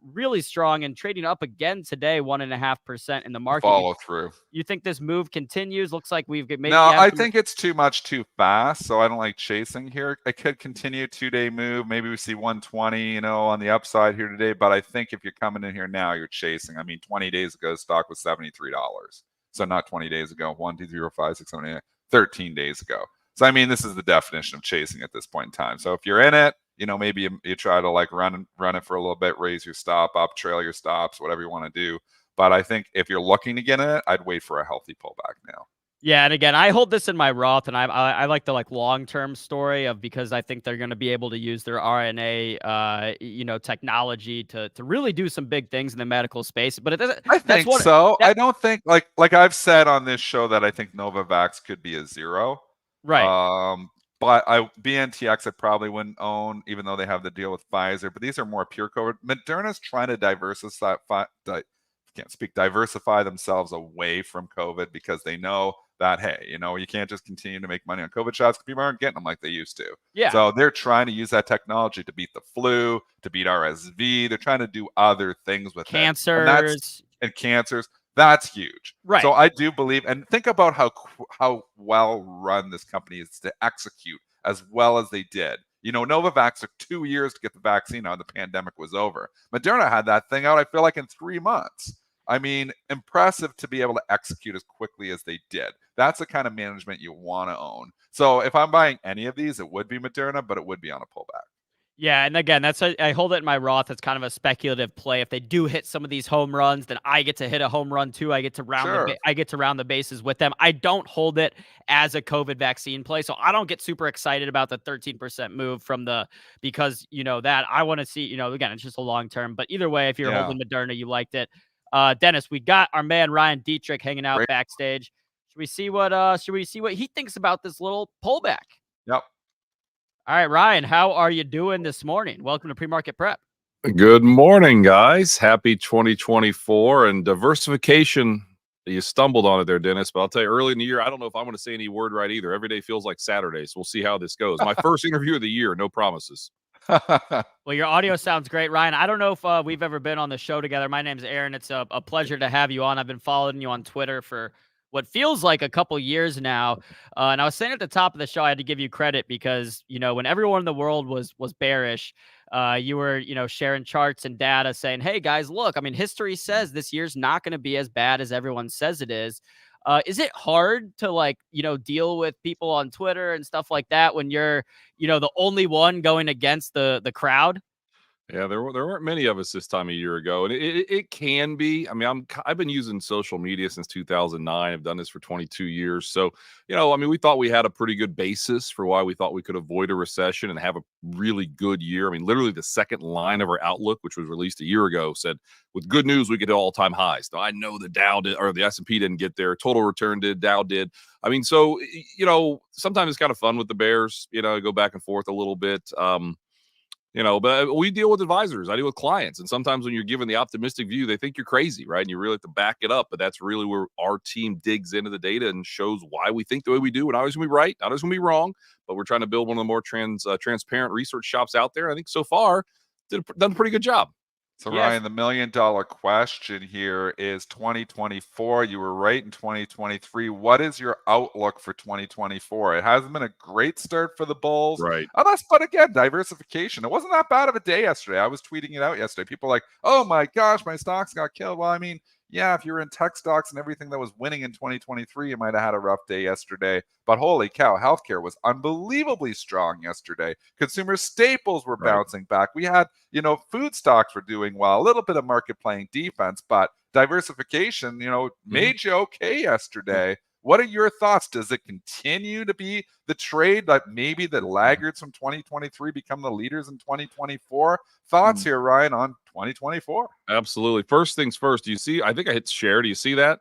really strong and trading up again today, 1.5% in the market. Follow through. You think this move continues? Looks like we've maybe. No, I think it's too much too fast, so I don't like chasing here. It could continue 2-day move. Maybe we see 120, on the upside here today. But I think if you're coming in here now, you're chasing. I mean, 20 days ago, stock was $73. So not 20 days ago, 1, 2, 3, 4, 5, 6, 7, 8, 13 days ago. So I mean, this is the definition of chasing at this point in time. So if you're in it, maybe you try to like run it for a little bit, raise your stop up, trail your stops, whatever you want to do. But I think if you're looking to get in it, I'd wait for a healthy pullback now. Yeah, and again, I hold this in my Roth, and I like the long-term story of, because I think they're going to be able to use their RNA technology to really do some big things in the medical space. But it doesn't. I think so. I don't think like I've said on this show that I think Novavax could be a zero. Right. But BNTX I probably wouldn't own, even though they have the deal with Pfizer. But these are more pure COVID. Moderna's trying to diversify themselves away from COVID because they know that, hey, you can't just continue to make money on COVID shots because people aren't getting them like they used to. Yeah. So they're trying to use that technology to beat the flu, to beat RSV. They're trying to do other things with cancers and cancers. That's huge. Right. So I do believe, and think about how well run this company is to execute as well as they did. Novavax took 2 years to get the vaccine out. The pandemic was over. Moderna had that thing out, I feel like, in 3 months. I mean, impressive to be able to execute as quickly as they did. That's the kind of management you want to own. So if I'm buying any of these, it would be Moderna, but it would be on a pullback. Yeah, and again, I hold it in my Roth as kind of a speculative play. If they do hit some of these home runs, then I get to hit a home run too. I get to Sure. round the bases with them. I don't hold it as a COVID vaccine play, so I don't get super excited about the 13% move because that I want to see. Again, it's just a long term. But either way, if you're Yeah. holding Moderna, you liked it. Dennis, we got our man Ryan Detrick hanging out Great. backstage. Should we see what he thinks about this little pullback? Yep. All right, Ryan, how are you doing this morning? Welcome to Pre-Market Prep. Good morning, guys. Happy 2024 and diversification. You stumbled on it there, Dennis, but I'll tell you early in the year, I don't know if I'm going to say any word right either. Every day feels like Saturday, so we'll see how this goes. My first interview of the year, no promises. Well, your audio sounds great, Ryan. I don't know if we've ever been on the show together. My name's Aaron. It's a pleasure to have you on. I've been following you on Twitter for what feels like a couple years now. And I was saying at the top of the show, I had to give you credit because, when everyone in the world was bearish, you were, sharing charts and data saying, hey, guys, look, I mean, history says this year's not going to be as bad as everyone says it is. Is it hard to deal with people on Twitter and stuff like that when you're, the only one going against the crowd? Yeah, there weren't many of us this time a year ago, and it can be. I mean, I've been using social media since 2009. I've done this for 22 years, so I mean, we thought we had a pretty good basis for why we thought we could avoid a recession and have a really good year. I mean, literally the second line of our outlook, which was released a year ago, said with good news we get all-time highs. Now I know the Dow did, or the S&P didn't get there. Total return did, Dow did. I mean, so sometimes it's kind of fun with the bears. Go back and forth a little bit. But we deal with advisors. I deal with clients. And sometimes when you're given the optimistic view, they think you're crazy, right? And you really have to back it up. But that's really where our team digs into the data and shows why we think the way we do. We're not always going to be right, not always going to be wrong, but we're trying to build one of the more transparent research shops out there. I think so far, done a pretty good job. So Yes. Ryan, the $1 million question here is 2024. You were right in 2023. What is your outlook for 2024? It hasn't been a great start for the Bulls. Right. But again, diversification. It wasn't that bad of a day yesterday. I was tweeting it out yesterday. People were like, oh my gosh, my stocks got killed. Well, I mean, yeah, if you were in tech stocks and everything that was winning in 2023, you might have had a rough day yesterday. But holy cow, healthcare was unbelievably strong yesterday. Consumer staples were bouncing back. We had, food stocks were doing well. A little bit of market playing defense, but diversification, made you okay yesterday. What are your thoughts? Does it continue to be the trade that maybe the laggards from 2023 become the leaders in 2024? Thoughts here, Ryan, on 2024? Absolutely. First things first. Do you see? I think I hit share. Do you see that?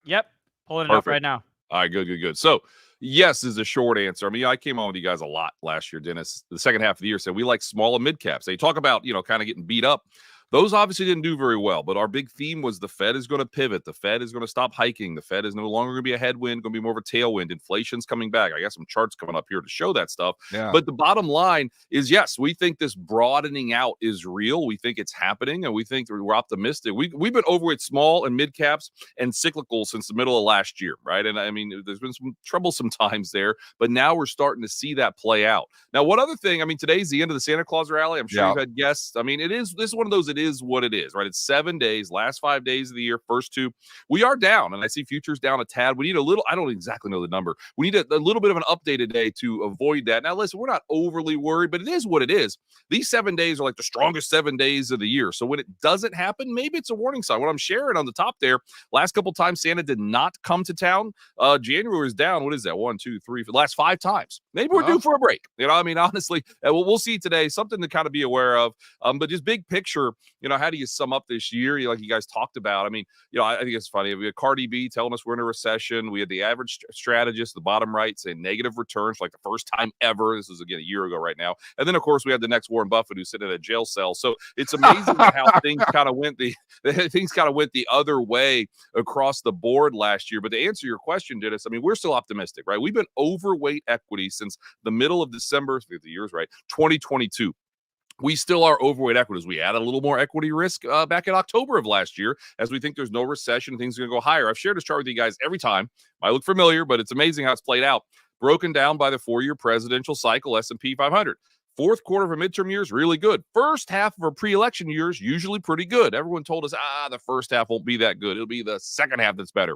Yep. Pulling it up right now. All right, good. So, yes is the short answer. I mean, I came on with you guys a lot last year, Dennis. The second half of the year said we like small and mid caps. They talk about, kind of getting beat up. Those obviously didn't do very well, but our big theme was the Fed is going to pivot. The Fed is going to stop hiking. The Fed is no longer going to be a headwind, going to be more of a tailwind. Inflation's coming back. I got some charts coming up here to show that stuff. Yeah. But the bottom line is, yes, we think this broadening out is real. We think it's happening, and we think we're optimistic. We've been overweight small and mid caps and cyclical since the middle of last year, right? And I mean, there's been some troublesome times there, but now we're starting to see that play out. Now, one other thing, I mean, today's the end of the Santa Claus rally. I'm sure you've had guests. I mean, this is one of those, it is what it is, right? It's 7 days, last 5 days of the year, first two. We are down, and I see futures down a tad. We need a little, I don't exactly know the number. We need a little bit of an update today to avoid that. Now, listen, we're not overly worried, but it is what it is. These 7 days are like the strongest 7 days of the year. So when it doesn't happen, maybe it's a warning sign. What I'm sharing on the top there, last couple times Santa did not come to town. January is down. What is that? 1, 2, 3, for the last 5 times. Maybe we're due for a break. I mean, honestly, we'll see today. Something to kind of be aware of. But just big picture, how do you sum up this year? Like you guys talked about. I mean, I think it's funny. We had Cardi B telling us we're in a recession. We had the average strategist, the bottom right, saying negative returns for like the first time ever. This is again a year ago right now. And then of course we had the next Warren Buffett who's sitting in a jail cell. So it's amazing how things kind of went the other way across the board last year. But to answer your question, Dennis, I mean, we're still optimistic, right? We've been overweight equity since the middle of December, 50 years, right? 2022. We still are overweight equities. We add a little more equity risk back in October of last year as we think there's no recession. Things are going to go higher. I've shared this chart with you guys every time. Might look familiar, but it's amazing how it's played out. Broken down by the 4-year presidential cycle, S&P 500. Fourth quarter of a midterm year is really good. First half of a pre-election year is usually pretty good. Everyone told us, the first half won't be that good. It'll be the second half that's better.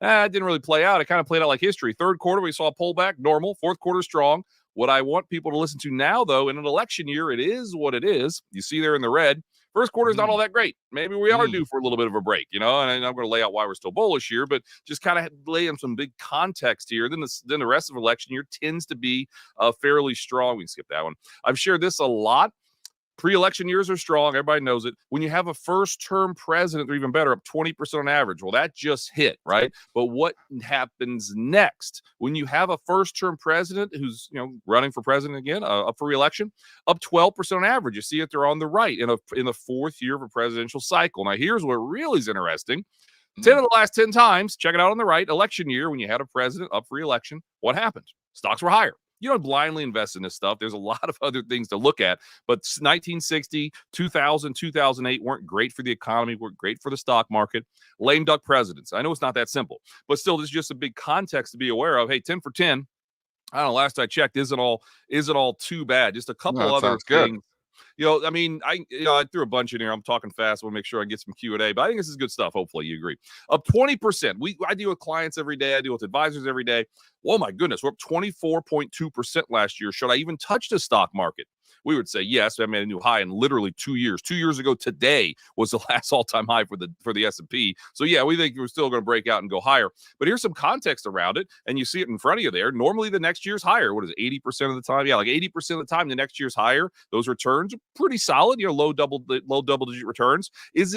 It didn't really play out. It kind of played out like history. Third quarter, we saw a pullback, normal. Fourth quarter, strong. What I want people to listen to now, though, in an election year, it is what it is. You see there in the red. First quarter is not all that great. Maybe we are due for a little bit of a break, and I'm going to lay out why we're still bullish here, but just kind of lay in some big context here. Then the rest of election year tends to be fairly strong. We can skip that one. I've shared this a lot. Pre-election years are strong. Everybody knows it. When you have a first-term president, they're even better, up 20% on average. Well, that just hit, right? But what happens next? When you have a first-term president who's running for president again, up for re-election, up 12% on average. You see it there on the right in the fourth year of a presidential cycle. Now, here's what really is interesting. 10 of the last 10 times, check it out on the right, election year, when you had a president up for re-election, what happened? Stocks were higher. You don't blindly invest in this stuff. There's a lot of other things to look at. But 1960, 2000, 2008 weren't great for the economy, weren't great for the stock market. Lame duck presidents. I know it's not that simple, but still, this is just a big context to be aware of. Hey, 10 for 10. I don't know. Last I checked, isn't all too bad. Just a couple other things. I threw a bunch in here. I'm talking fast. I want to make sure I get some Q&A, but I think this is good stuff. Hopefully you agree. Up 20%. I deal with clients every day. I deal with advisors every day. Oh my goodness. We're up 24.2% last year. Should I even touch the stock market? We would say yes. I made a new high in literally 2 years. 2 years ago today was the last all-time high for the S&P. So yeah, we think we're still going to break out and go higher. But here's some context around it, and you see it in front of you there. Normally the next year's higher. What is it, 80% of the time? Yeah, like 80% of the time the next year's higher. Those returns are pretty solid. Low double-digit returns.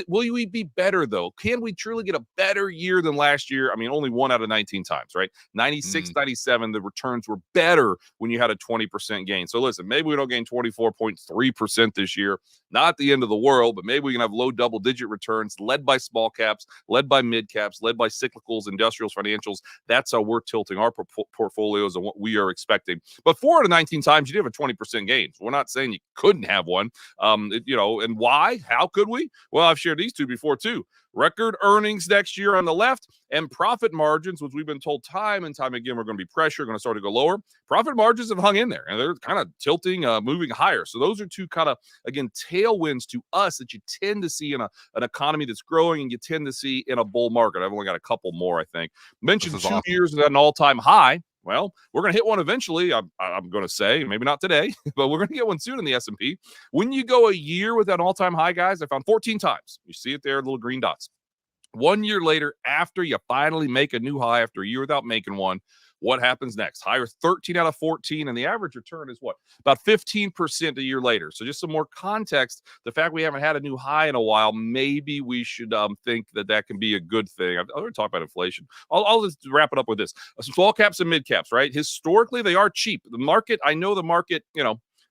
Will we be better though? Can we truly get a better year than last year? I mean, only 1 out of 19 times, right? 96, 97, the returns were better when you had a 20% gain. So listen, maybe we don't gain 24.3% this year. Not the end of the world, but maybe we can have low double-digit returns led by small caps, led by mid caps, led by cyclicals, industrials, financials. That's how we're tilting our portfolios and what we are expecting. But 4 out of 19 times, you did have a 20% gain. So we're not saying you couldn't have one. And why? How could we? Well, I've shared these two before too. Record earnings next year on the left, and profit margins, which we've been told time and time again, we're going to be pressure, going to start to go lower. Profit margins have hung in there, and they're kind of tilting, moving higher. So those are two kind of, again, tailwinds to us that you tend to see in an economy that's growing, and you tend to see in a bull market. I've only got a couple more, I think. Mentioned 2 years at an all-time high. Well, we're going to hit one eventually. I'm going to say, maybe not today, but we're going to get one soon in the S&P. When you go a year with that all-time high, guys, I found 14 times. You see it there, little green dots. 1 year later, after you finally make a new high, after a year without making one, what happens next? Higher 13 out of 14, and the average return is what? About 15% a year later. So just some more context. The fact we haven't had a new high in a while, maybe we should think that can be a good thing. I've already talked about inflation. I'll just wrap it up with this. Small caps and mid caps, right? Historically, they are cheap. The market, I know the market,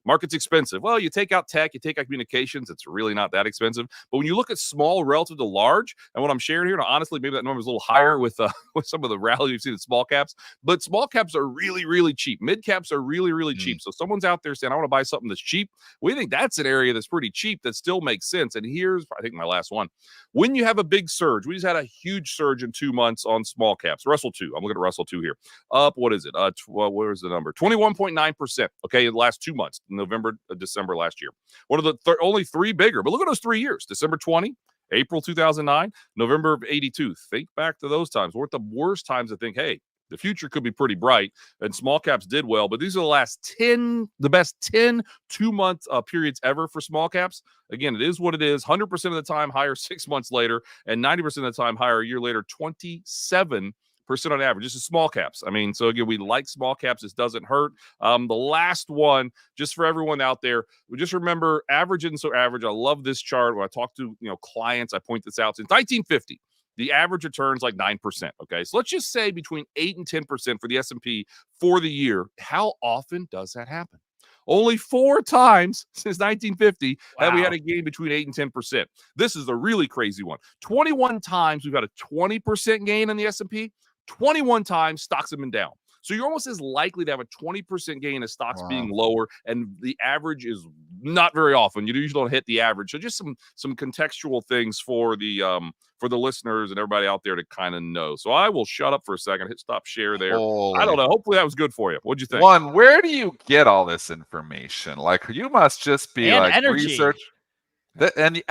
market's expensive. Well, you take out tech, you take out communications, it's really not that expensive. But when you look at small relative to large, and what I'm sharing here, now, honestly, maybe that number is a little higher with some of the rally you've seen in small caps, but small caps are really, really cheap. Mid caps are really, really cheap. So someone's out there saying, I want to buy something that's cheap. We think that's an area that's pretty cheap that still makes sense. And here's, I think, my last one. When you have a big surge, we just had a huge surge in 2 months on small caps. Russell 2, I'm looking at Russell 2 here. Up, what is it? Where's the number? 21.9%. Okay, in the last 2 months. November, December last year. One of the only 3 bigger, but look at those 3 years. December 20, April 2009, November of 82. Think back to those times. We're at the worst times to think, hey, the future could be pretty bright, and small caps did well, but these are the best 10 2-month periods ever for small caps. Again, it is what it is. 100% of the time higher 6 months later, and 90% of the time higher a year later, 27% on average. This is small caps. I mean, so again, we like small caps. This doesn't hurt. The last one, just for everyone out there, just remember average isn't so average. I love this chart. When I talk to clients, I point this out. Since 1950, the average return's like 9%. Okay, so let's just say between 8 and 10% for the S&P for the year. How often does that happen? Only 4 times since 1950 have we had a gain between 8 and 10%. This is a really crazy one. 21 times we've had a 20% gain in the S&P. 21 times stocks have been down. So you're almost as likely to have a 20% gain of stocks being lower, and the average is not very often. You usually don't hit the average. So just some contextual things for the listeners and everybody out there to kind of know. So I will shut up for a second, hit stop share there. I don't know. Hopefully that was good for you. What'd you think? One, where do you get all this information? Like, you must just be And like energy. research. And the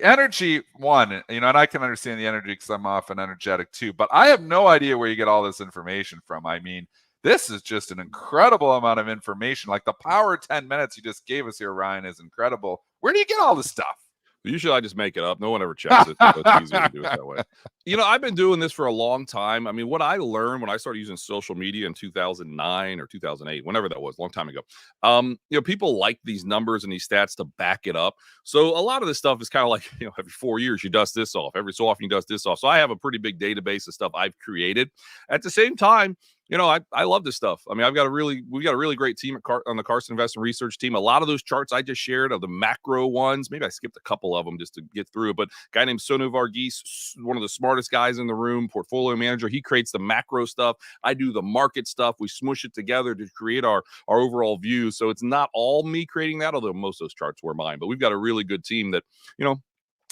energy one, and I can understand the energy because I'm often energetic too, but I have no idea where you get all this information from. I mean, this is just an incredible amount of information. Like the power 10 minutes you just gave us here, Ryan, is incredible. Where do you get all this stuff? Usually I just make it up. No one ever checks it. So it's easier to do it that way. I've been doing this for a long time. I mean, what I learned when I started using social media in 2009 or 2008, whenever that was, a long time ago, people like these numbers and these stats to back it up. So a lot of this stuff is kind of like, every 4 years you dust this off. Every so often you dust this off. So I have a pretty big database of stuff I've created. At the same time, I love this stuff. I mean, we've got a really great team on the Carson Investment Research team. A lot of those charts I just shared are the macro ones. Maybe I skipped a couple of them just to get through it. But a guy named Sonu Varghese, one of the smartest guys in the room, portfolio manager, he creates the macro stuff. I do the market stuff. We smush it together to create our overall view. So it's not all me creating that, although most of those charts were mine. But we've got a really good team that,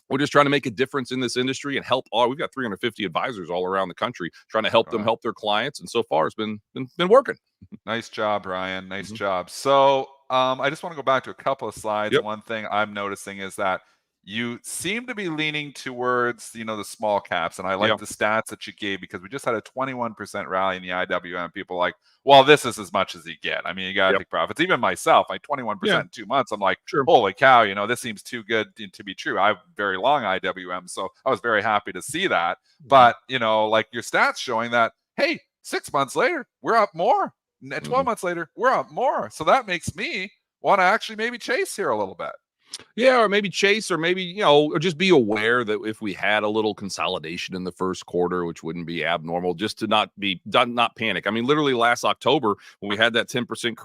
we're just trying to make a difference in this industry and help we've got 350 advisors all around the country trying to help them help their clients. And so far it's been working. Nice job, Ryan. Nice job. So I just want to go back to a couple of slides. One thing I'm noticing is that you seem to be leaning towards, the small caps. And I like the stats that you gave because we just had a 21% rally in the IWM. People like, well, this is as much as you get. I mean, you got to take profits. Even myself, like 21% in 2 months. I'm like, holy cow, this seems too good to be true. I'm very long IWM. So I was very happy to see that. But, like your stats showing that, hey, 6 months later, we're up more. 12 months later, we're up more. So that makes me want to actually maybe chase here a little bit. Yeah, or maybe chase, or maybe, or just be aware that if we had a little consolidation in the first quarter, which wouldn't be abnormal, just to not panic. I mean, literally last October, when we had that 10%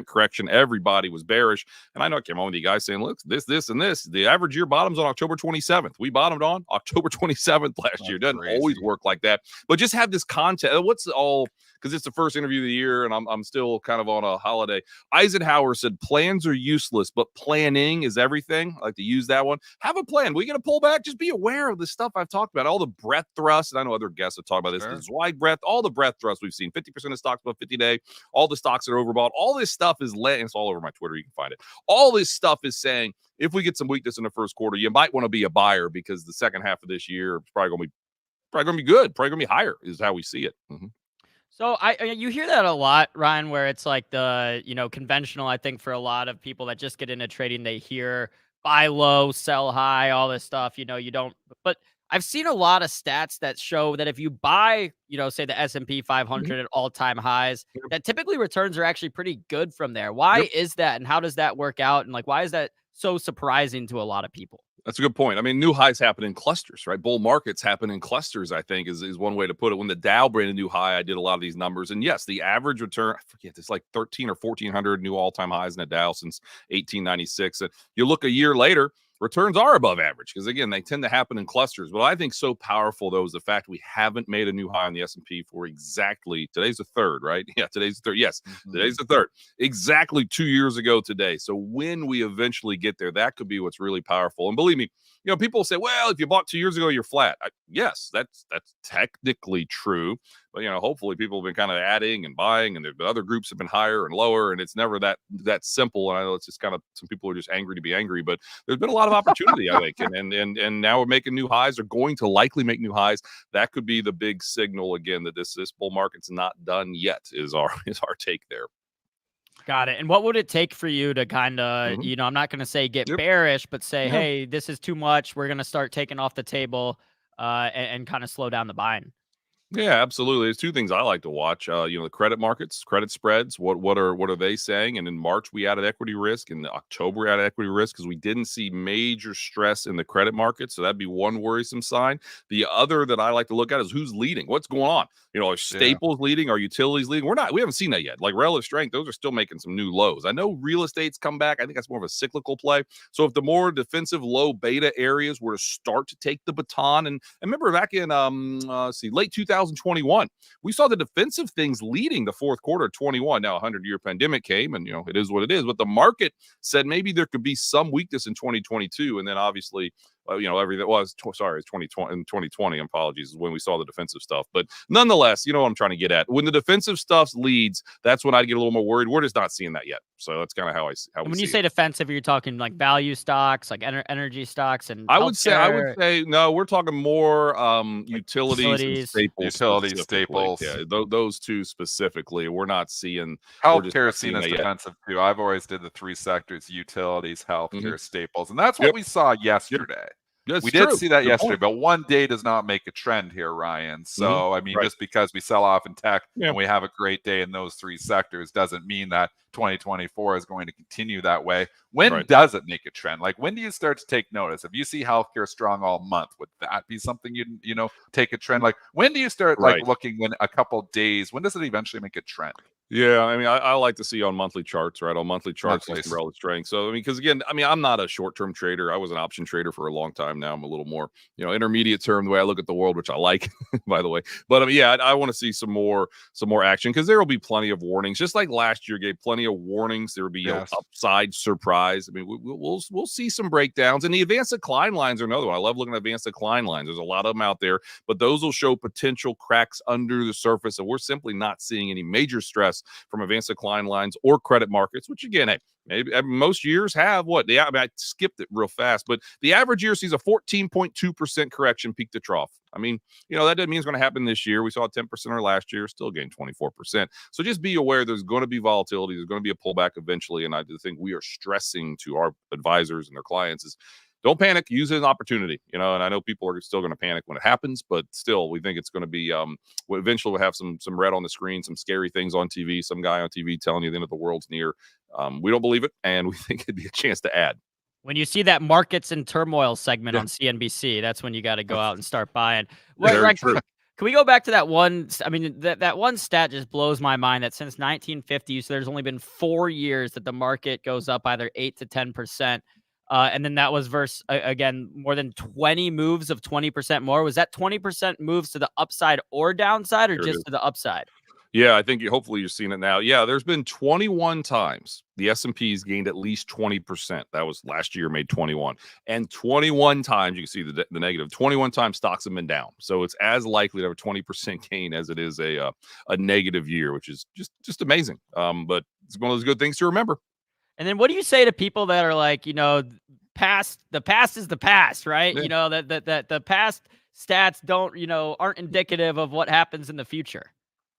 correction, everybody was bearish. And I know I came on with you guys saying, look, this, and this. The average year bottoms on October 27th. We bottomed on October 27th last year. It doesn't always work like that. But just have this content. Because it's the first interview of the year, and I'm still kind of on a holiday. Eisenhower said, plans are useless, but planning is everything. I like to use that one. Have a plan. We're going to pull back. Just be aware of the stuff I've talked about. All the breadth thrusts, and I know other guests have talked about this. This wide breadth, all the breadth thrusts we've seen. 50% of stocks above 50-day. All the stocks that are overbought. All this stuff is it's all over my Twitter. You can find it. All this stuff is saying, if we get some weakness in the first quarter, you might want to be a buyer because the second half of this year is probably going to be good. Probably going to be higher is how we see it. So you hear that a lot, Ryan, where it's like the, conventional, I think for a lot of people that just get into trading, they hear buy low, sell high, all this stuff, you don't, but I've seen a lot of stats that show that if you buy, say the S&P 500 at all-time highs, that typically returns are actually pretty good from there. Why is that? And how does that work out? And why is that so surprising to a lot of people? That's a good point. I mean, new highs happen in clusters, right? Bull markets happen in clusters, I think, is one way to put it. When the Dow brand a new high, I did a lot of these numbers. And yes, the average return, I forget, it's like 13 or 1,400 new all-time highs in the Dow since 1896. And you look a year later, returns are above average because, again, they tend to happen in clusters. What I think so powerful, though, is the fact we haven't made a new high on the S&P for exactly, today's the 3rd, right? Yeah, today's the 3rd. Yes, today's the 3rd. Exactly 2 years ago today. So when we eventually get there, that could be what's really powerful. And believe me, people say, well, if you bought 2 years ago, you're flat. Yes, that's technically true. But, hopefully people have been kind of adding and buying, and the other groups have been higher and lower, and it's never that simple. And I know it's just kind of, some people are just angry to be angry, but there's been a lot of opportunity, I think. And now we're making new highs, or going to likely make new highs. That could be the big signal again that this bull market's not done yet, is our take there. Got it. And what would it take for you to kind of, I'm not going to say get bearish, but say, hey, this is too much. We're going to start taking off the table and kind of slow down the buying? Yeah, absolutely. There's two things I like to watch. The credit markets, credit spreads. What are they saying? And in March we added equity risk, and in October we added equity risk because we didn't see major stress in the credit market. So that'd be one worrisome sign. The other that I like to look at is who's leading. What's going on? Are staples leading? Are utilities leading? We haven't seen that yet. Like relative strength, those are still making some new lows. I know real estate's come back. I think that's more of a cyclical play. So if the more defensive, low beta areas were to start to take the baton, and remember back in late 2000. 2021. We saw the defensive things leading the fourth quarter of 21. Now, a 100-year pandemic came, and it is what it is. But the market said maybe there could be some weakness in 2022, and then obviously, everything was 2020 and 2020. Apologies, is when we saw the defensive stuff. But nonetheless, what I'm trying to get at. When the defensive stuff leads, that's when I get a little more worried. We're just not seeing that yet. So that's kind of how when you say defensive, you're talking like value stocks, like energy stocks, and I would say no. We're talking more utilities and staples. Utilities, staples. Yeah, those two specifically. We're not seeing healthcare is seen as defensive too. I've always did the three sectors: utilities, healthcare, staples, and that's what we saw yesterday. We did see that yesterday, but one day does not make a trend here, Ryan. So, just because we sell off in tech and we have a great day in those three sectors doesn't mean that 2024 is going to continue that way. When does it make a trend? Like, when do you start to take notice? If you see healthcare strong all month, would that be something you'd, take a trend? Like, when do you start looking when a couple days, when does it eventually make a trend? Yeah, I like to see on monthly charts, right? On monthly charts, some relative strength. So, because again, I'm not a short-term trader. I was an option trader for a long time. Now I'm a little more, intermediate term, the way I look at the world, which I like, by the way. But I want to see some more action, because there will be plenty of warnings. Just like last year gave plenty of warnings. There will be an upside surprise. We'll see some breakdowns. And the advanced decline lines are another one. I love looking at advanced decline lines. There's a lot of them out there, but those will show potential cracks under the surface. And we're simply not seeing any major stress from advanced decline lines or credit markets, which again, maybe most years have I skipped it real fast, but the average year sees a 14.2% correction peak to trough. That doesn't mean it's going to happen this year. We saw 10% last year, still gained 24%. So just be aware there's going to be volatility. There's going to be a pullback eventually. And I do think we are stressing to our advisors and their clients is, don't panic, use it as an opportunity, and I know people are still going to panic when it happens, but still, we think it's going to be, eventually we'll have some red on the screen, some scary things on TV, some guy on TV telling you the end of the world's near. We don't believe it, and we think it'd be a chance to add. When you see that markets in turmoil segment on CNBC, that's when you got to go out and start buying. Very true. Can we go back to that one? That one stat just blows my mind that since 1950, so there's only been 4 years that the market goes up either 8 to 10%. And then that was versus, again, more than 20 moves of 20% more. Was that 20% moves to the upside or downside, or just to the upside? Yeah, I think hopefully you're seeing it now. Yeah, there's been 21 times the S&P's gained at least 20%. That was last year, made 21. And 21 times, you can see the negative, 21 times stocks have been down. So it's as likely to have a 20% gain as it is a negative year, which is just amazing. But it's one of those good things to remember. And then what do you say to people that are like, the past is the past, right? Yeah. That the past stats aren't indicative of what happens in the future.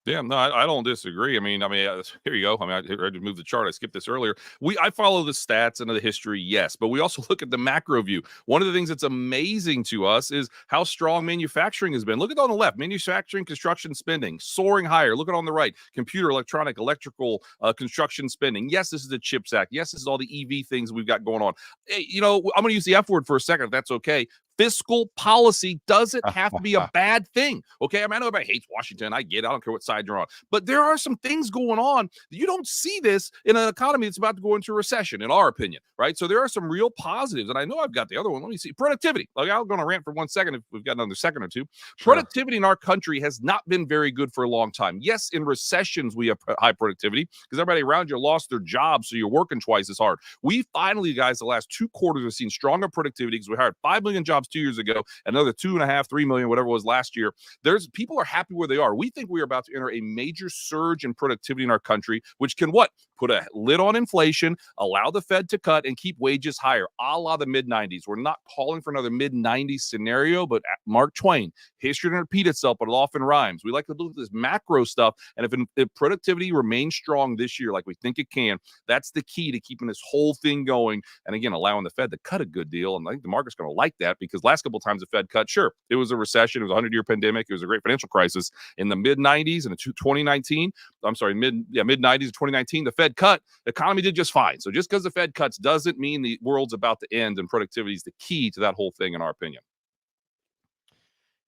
Yeah, no, I don't disagree. Here you go. I just moved the chart. I skipped this earlier. I follow the stats and the history, yes, but we also look at the macro view. One of the things that's amazing to us is how strong manufacturing has been. Look at on the left, manufacturing, construction spending soaring higher. Look at on the right, computer, electronic, electrical, construction spending. Yes, this is the CHIPS Act. Yes, this is all the EV things we've got going on. Hey, I'm going to use the F word for a second, if that's okay. Fiscal policy doesn't have to be a bad thing. Okay. I know everybody hates Washington. I get it. I don't care what side you're on. But there are some things going on. You don't see this in an economy that's about to go into a recession, in our opinion, right? So there are some real positives. And I know I've got the other one. Let me see. Productivity. I'm going to rant for 1 second if we've got another second or two. Sure. Productivity in our country has not been very good for a long time. Yes, in recessions, we have high productivity because everybody around you lost their jobs, so you're working twice as hard. We finally, guys, the last 2 quarters have seen stronger productivity because we hired 5 million jobs 2 years ago, another 2.5, 3 million, whatever it was last year. People are happy where they are. We think we are about to enter a major surge in productivity in our country, which can put a lid on inflation, allow the Fed to cut, and keep wages higher, a la the mid-90s. We're not calling for another mid-90s scenario, but Mark Twain, history doesn't repeat itself, but it often rhymes. We like to look at this macro stuff, and if productivity remains strong this year like we think it can, that's the key to keeping this whole thing going, and again, allowing the Fed to cut a good deal. And I think the market's going to like that because last couple of times the Fed cut, sure, it was a recession, it was a 100-year pandemic, it was a great financial crisis in the mid-90s and in 2019. Mid-90s to 2019, the Fed cut, the economy did just fine. So just because the Fed cuts doesn't mean the world's about to end, and productivity is the key to that whole thing, in our opinion.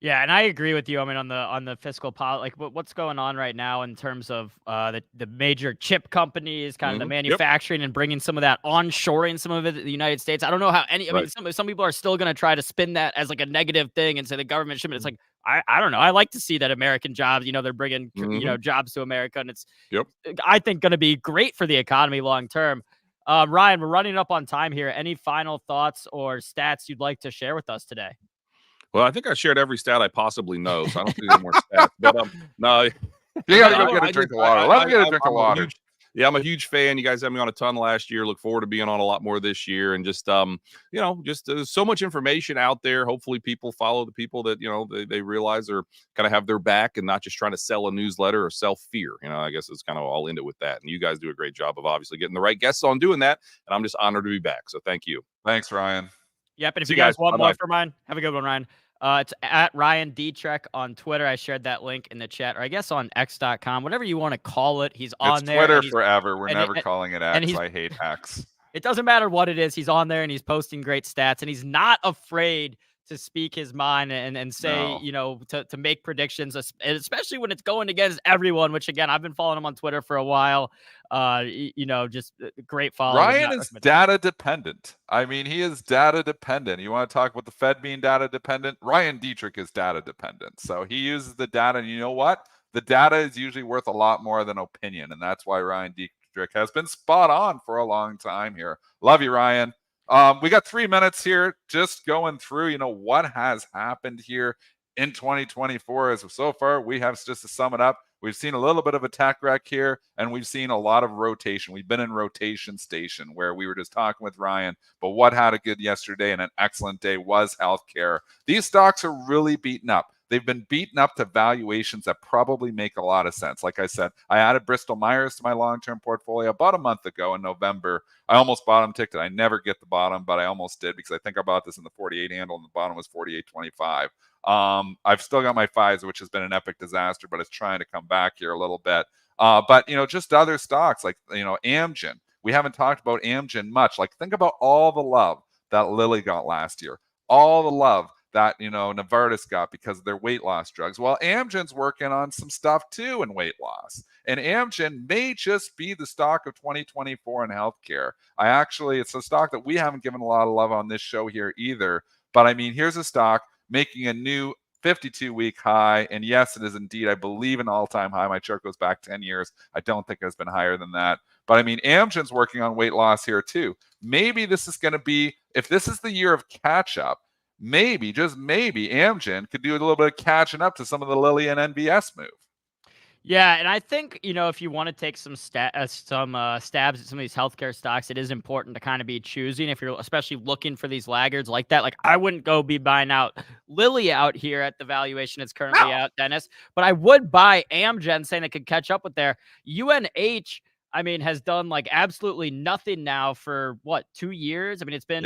Yeah, and I agree with you. I mean, on the fiscal policy, like what's going on right now in terms of the major chip companies, kind of the Yep. manufacturing, and bringing some of that onshoring, some of it to the United States. I don't know how any. I mean, Right. some people are still going to try to spin that as like a negative thing and say the government shouldn't. It's like I don't know. I like to see that American jobs. They're bringing Mm-hmm. jobs to America, and it's Yep. I think going to be great for the economy long term. Ryan, we're running up on time here. Any final thoughts or stats you'd like to share with us today? Well, I think I shared every stat I possibly know, so I don't think any more stats. But no, You got to no, go get a I drink just of water. Let him get a drink of I'm a water. huge I'm a huge fan. You guys had me on a ton last year. Look forward to being on a lot more this year. And just just so much information out there. Hopefully, people follow the people that they realize are kind of have their back and not just trying to sell a newsletter or sell fear. I guess it's kind of all into with that. And you guys do a great job of obviously getting the right guests on doing that. And I'm just honored to be back. So thank you. Thanks, Ryan. Yep, and if See you you guys guys. want Bye more bye. from Ryan, have a good one, Ryan. It's at Ryan Detrick on Twitter. I shared that link in the chat, or I guess on X.com, whatever you want to call it. He's on It's there, Twitter and forever. We're and never calling it and X. he's I hate X. it doesn't matter what it is. He's on there and he's posting great stats, and he's not afraid to speak his mind and say, No. to make predictions, especially when it's going against everyone. Which again, I've been following him on Twitter for a while. Just great follow. Would Ryan not is recommend. data dependent. I mean, he is data dependent. You want to talk about the Fed being data dependent? Ryan Detrick is data dependent. So he uses the data, and you know what? The data is usually worth a lot more than opinion, and that's why Ryan Detrick has been spot on for a long time here. Love you, Ryan. We got 3 minutes here, just going through, what has happened here in 2024. As so far, we have, just to sum it up, we've seen a little bit of a tech wreck here, and we've seen a lot of rotation. We've been in rotation station where we were just talking with Ryan, but what had a good yesterday and an excellent day was healthcare. These stocks are really beaten up. They've been beaten up to valuations that probably make a lot of sense. Like I said, I added Bristol Myers to my long-term portfolio about a month ago in November. I almost bottom ticked it. I never get the bottom, but I almost did because I think I bought this in the 48 handle and the bottom was 48.25. I've still got my Pfizer, which has been an epic disaster, but it's trying to come back here a little bit. But just other stocks like Amgen. We haven't talked about Amgen much. Like, think about all the love that Lilly got last year, all the love that Novartis got because of their weight loss drugs. Well, Amgen's working on some stuff too in weight loss, and Amgen may just be the stock of 2024 in healthcare. It's a stock that we haven't given a lot of love on this show here either. But I mean, here's a stock making a new 52-week high. And yes, it is indeed, I believe, an all-time high. My chart goes back 10 years. I don't think it's been higher than that. But I mean, Amgen's working on weight loss here too. Maybe this is going to be, if this is the year of catch-up, maybe, just maybe, Amgen could do a little bit of catching up to some of the Lilly and NVS move. Yeah, and I think, if you want to take some stabs at some of these healthcare stocks, it is important to kind of be choosing if you're especially looking for these laggards like that. Like, I wouldn't go be buying out Lilly out here at the valuation it's currently out, Dennis, but I would buy Amgen, saying it could catch up with their UNH. I mean, has done like absolutely nothing now for 2 years? I mean, it's been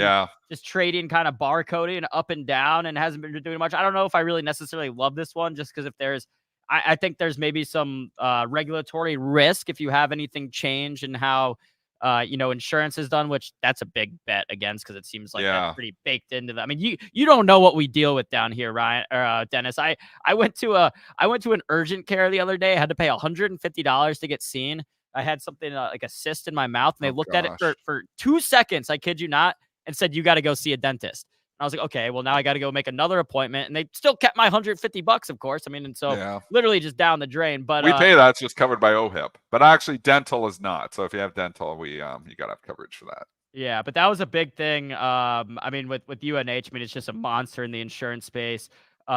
just trading kind of barcoding up and down and hasn't been doing much. I don't know if I really necessarily love this one just because if there's I think there's maybe some regulatory risk if you have anything change in how insurance is done, which that's a big bet against because it seems like that's pretty baked into that. I mean, you don't know what we deal with down here, Ryan or Dennis. I went to an urgent care the other day. I had to pay $150 to get seen. I had something like a cyst in my mouth, and they looked at it for 2 seconds. I kid you not, and said, "You got to go see a dentist." I was like, okay, well, now I got to go make another appointment. And they still kept my $150, of course. I mean, and so literally just down the drain. But we pay that's just covered by OHIP, but actually dental is not. So if you have dental, you got to have coverage for that. Yeah, but that was a big thing. I mean, with UNH, I mean, it's just a monster in the insurance space.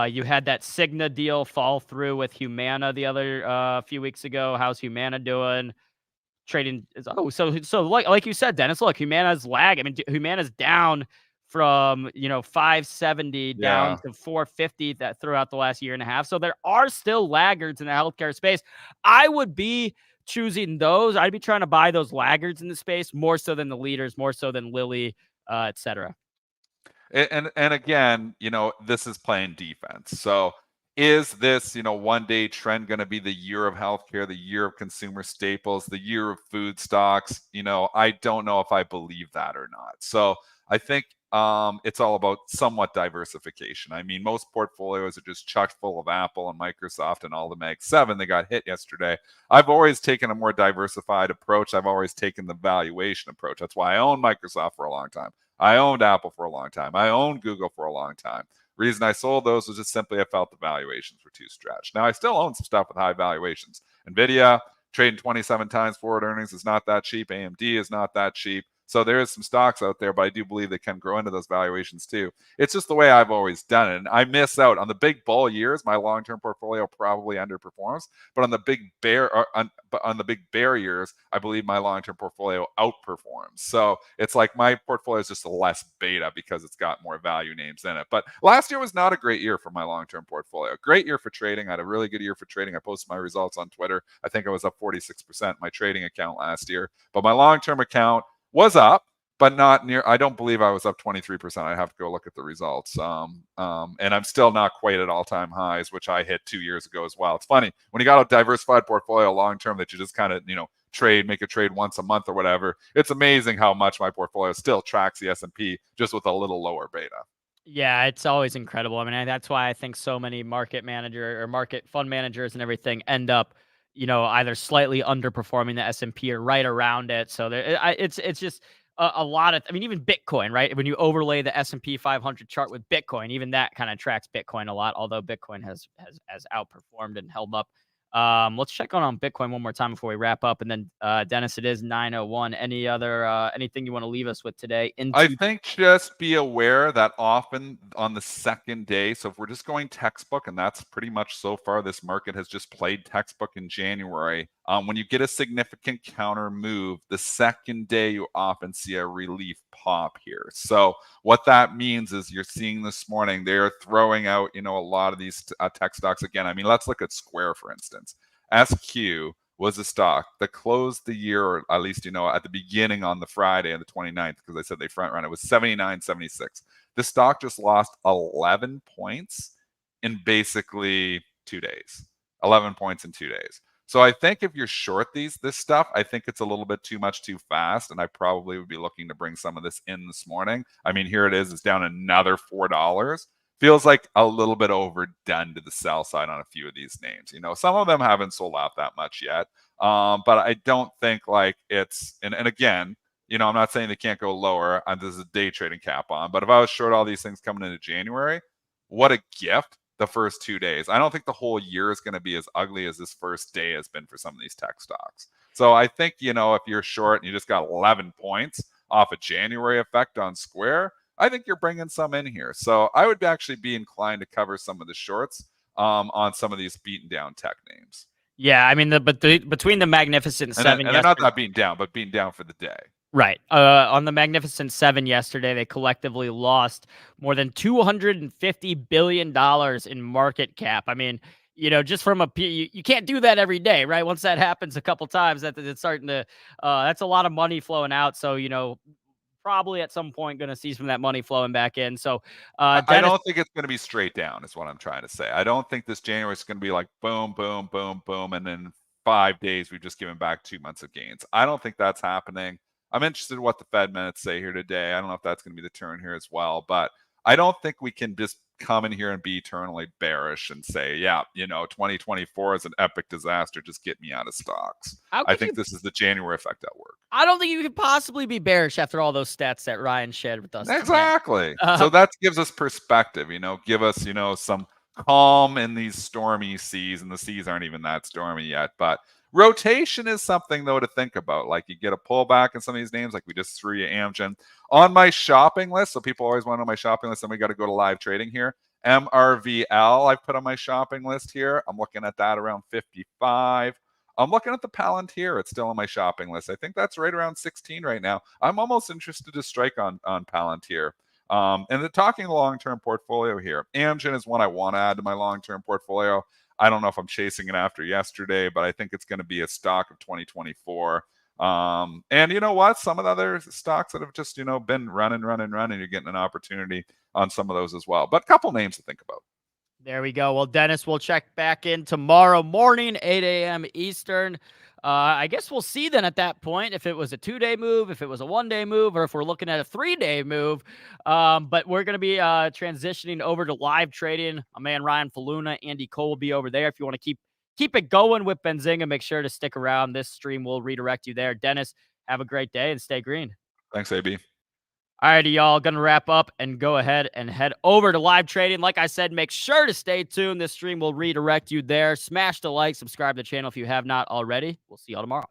You had that Cigna deal fall through with Humana the other few weeks ago. How's Humana doing? Trading is so like you said, Dennis. Look, Humana's lag. I mean, Humana's down from 570 down to 450 that throughout the last year and a half. So there are still laggards in the healthcare space. I would be choosing those. I'd be trying to buy those laggards in the space more so than the leaders, more so than Lilly, etc. And again, this is playing defense. So is this, one day trend going to be the year of healthcare, the year of consumer staples, the year of food stocks? I don't know if I believe that or not. So I think it's all about somewhat diversification. I mean, most portfolios are just chock full of Apple and Microsoft and all the Mag 7. They got hit yesterday. I've always taken a more diversified approach. I've always taken the valuation approach. That's why I owned Microsoft for a long time. I owned Apple for a long time. I owned Google for a long time. Reason I sold those was just simply I felt the valuations were too stretched. Now I still own some stuff with high valuations. Nvidia trading 27 times forward earnings is not that cheap. AMD is not that cheap. So there is some stocks out there, but I do believe they can grow into those valuations too. It's just the way I've always done it. And I miss out on the big bull years. My long-term portfolio probably underperforms, but on the big bear years, I believe my long-term portfolio outperforms. So it's like my portfolio is just less beta because it's got more value names in it. But last year was not a great year for my long-term portfolio. Great year for trading. I had a really good year for trading. I posted my results on Twitter. I think I was up 46% in my trading account last year, but my long-term account was up, but not near. I don't believe I was up 23%. I have to go look at the results. And I'm still not quite at all-time highs, which I hit 2 years ago as well. It's funny when you got a diversified portfolio long-term that you just kind of, make a trade once a month or whatever. It's amazing how much my portfolio still tracks the S&P just with a little lower beta. Yeah, it's always incredible. I mean, that's why I think so many market manager or market fund managers and everything end up, either slightly underperforming the S&P or right around it. So it's just a lot of. I mean, even Bitcoin, right? When you overlay the S&P 500 chart with Bitcoin, even that kind of tracks Bitcoin a lot. Although Bitcoin has outperformed and held up. Let's check on Bitcoin one more time before we wrap up, and then Dennis, it is 9:01. Any other anything you want to leave us with today? I think just be aware that often on the second day, so if we're just going textbook, and that's pretty much so far this market has just played textbook in January, when you get a significant counter move, the second day you often see a relief pop here. So what that means is you're seeing this morning, they're throwing out, a lot of these tech stocks again. I mean, let's look at Square, for instance. SQ was a stock that closed the year, or at least, at the beginning on the Friday, on the 29th, because I said they front run. It was 79.76. The stock just lost 11 points in basically 2 days. 11 points in 2 days. So I think if you're short this stuff, I think it's a little bit too much too fast, and I probably would be looking to bring some of this in this morning. I mean, here it is. It's down another $4. Feels like a little bit overdone to the sell side on a few of these names. Some of them haven't sold out that much yet, but I don't think like it's. And again, I'm not saying they can't go lower. There's a day trading cap on, but if I was short all these things coming into January, what a gift the first 2 days. I don't think the whole year is going to be as ugly as this first day has been for some of these tech stocks. So I think, if you're short and you just got 11 points off a January effect on Square, I think you're bringing some in here. So I would actually be inclined to cover some of the shorts on some of these beaten down tech names. Yeah, I mean, between the Magnificent Seven, and they're not that beaten down, but beaten down for the day. Right. On the Magnificent Seven yesterday, they collectively lost more than $250 billion in market cap. I mean, just from you can't do that every day, right? Once that happens a couple times, it's starting to, that's a lot of money flowing out. So, probably at some point going to see some of that money flowing back in. So, Dennis, I don't think it's going to be straight down, is what I'm trying to say. I don't think this January is going to be like boom, boom, boom, boom, and then 5 days we've just given back 2 months of gains. I don't think that's happening. I'm interested in what the Fed minutes say here today. I don't know if that's going to be the turn here as well, but I don't think we can just come in here and be eternally bearish and say, 2024 is an epic disaster. Just get me out of stocks. I think this is the January effect at work. I don't think you could possibly be bearish after all those stats that Ryan shared with us. Exactly. So that gives us perspective, give us, some calm in these stormy seas, and the seas aren't even that stormy yet, but rotation is something, though, to think about. Like, you get a pullback in some of these names, like we just threw you Amgen. On my shopping list, so people always want to know my shopping list, and we got to go to live trading here. MRVL, I've put on my shopping list here. I'm looking at that around 55. I'm looking at the Palantir. It's still on my shopping list. I think that's right around 16 right now. I'm almost interested to strike on Palantir. And the talking long-term portfolio here, Amgen is one I want to add to my long-term portfolio. I don't know if I'm chasing it after yesterday, but I think it's going to be a stock of 2024. And you know what? Some of the other stocks that have just, been running, you're getting an opportunity on some of those as well. But a couple names to think about. There we go. Well, Dennis, we'll check back in tomorrow morning, 8 a.m. Eastern. I guess we'll see then at that point if it was a 2-day move, if it was a 1-day move, or if we're looking at a 3-day move. But we're going to be transitioning over to live trading. My man Ryan Faluna, Andy Cole will be over there. If you want to keep it going with Benzinga, make sure to stick around. This stream will redirect you there. Dennis, have a great day and stay green. Thanks, AB. Alrighty, y'all, gonna wrap up and go ahead and head over to live trading. Like I said, make sure to stay tuned. This stream will redirect you there. Smash the like, subscribe to the channel if you have not already. We'll see y'all tomorrow.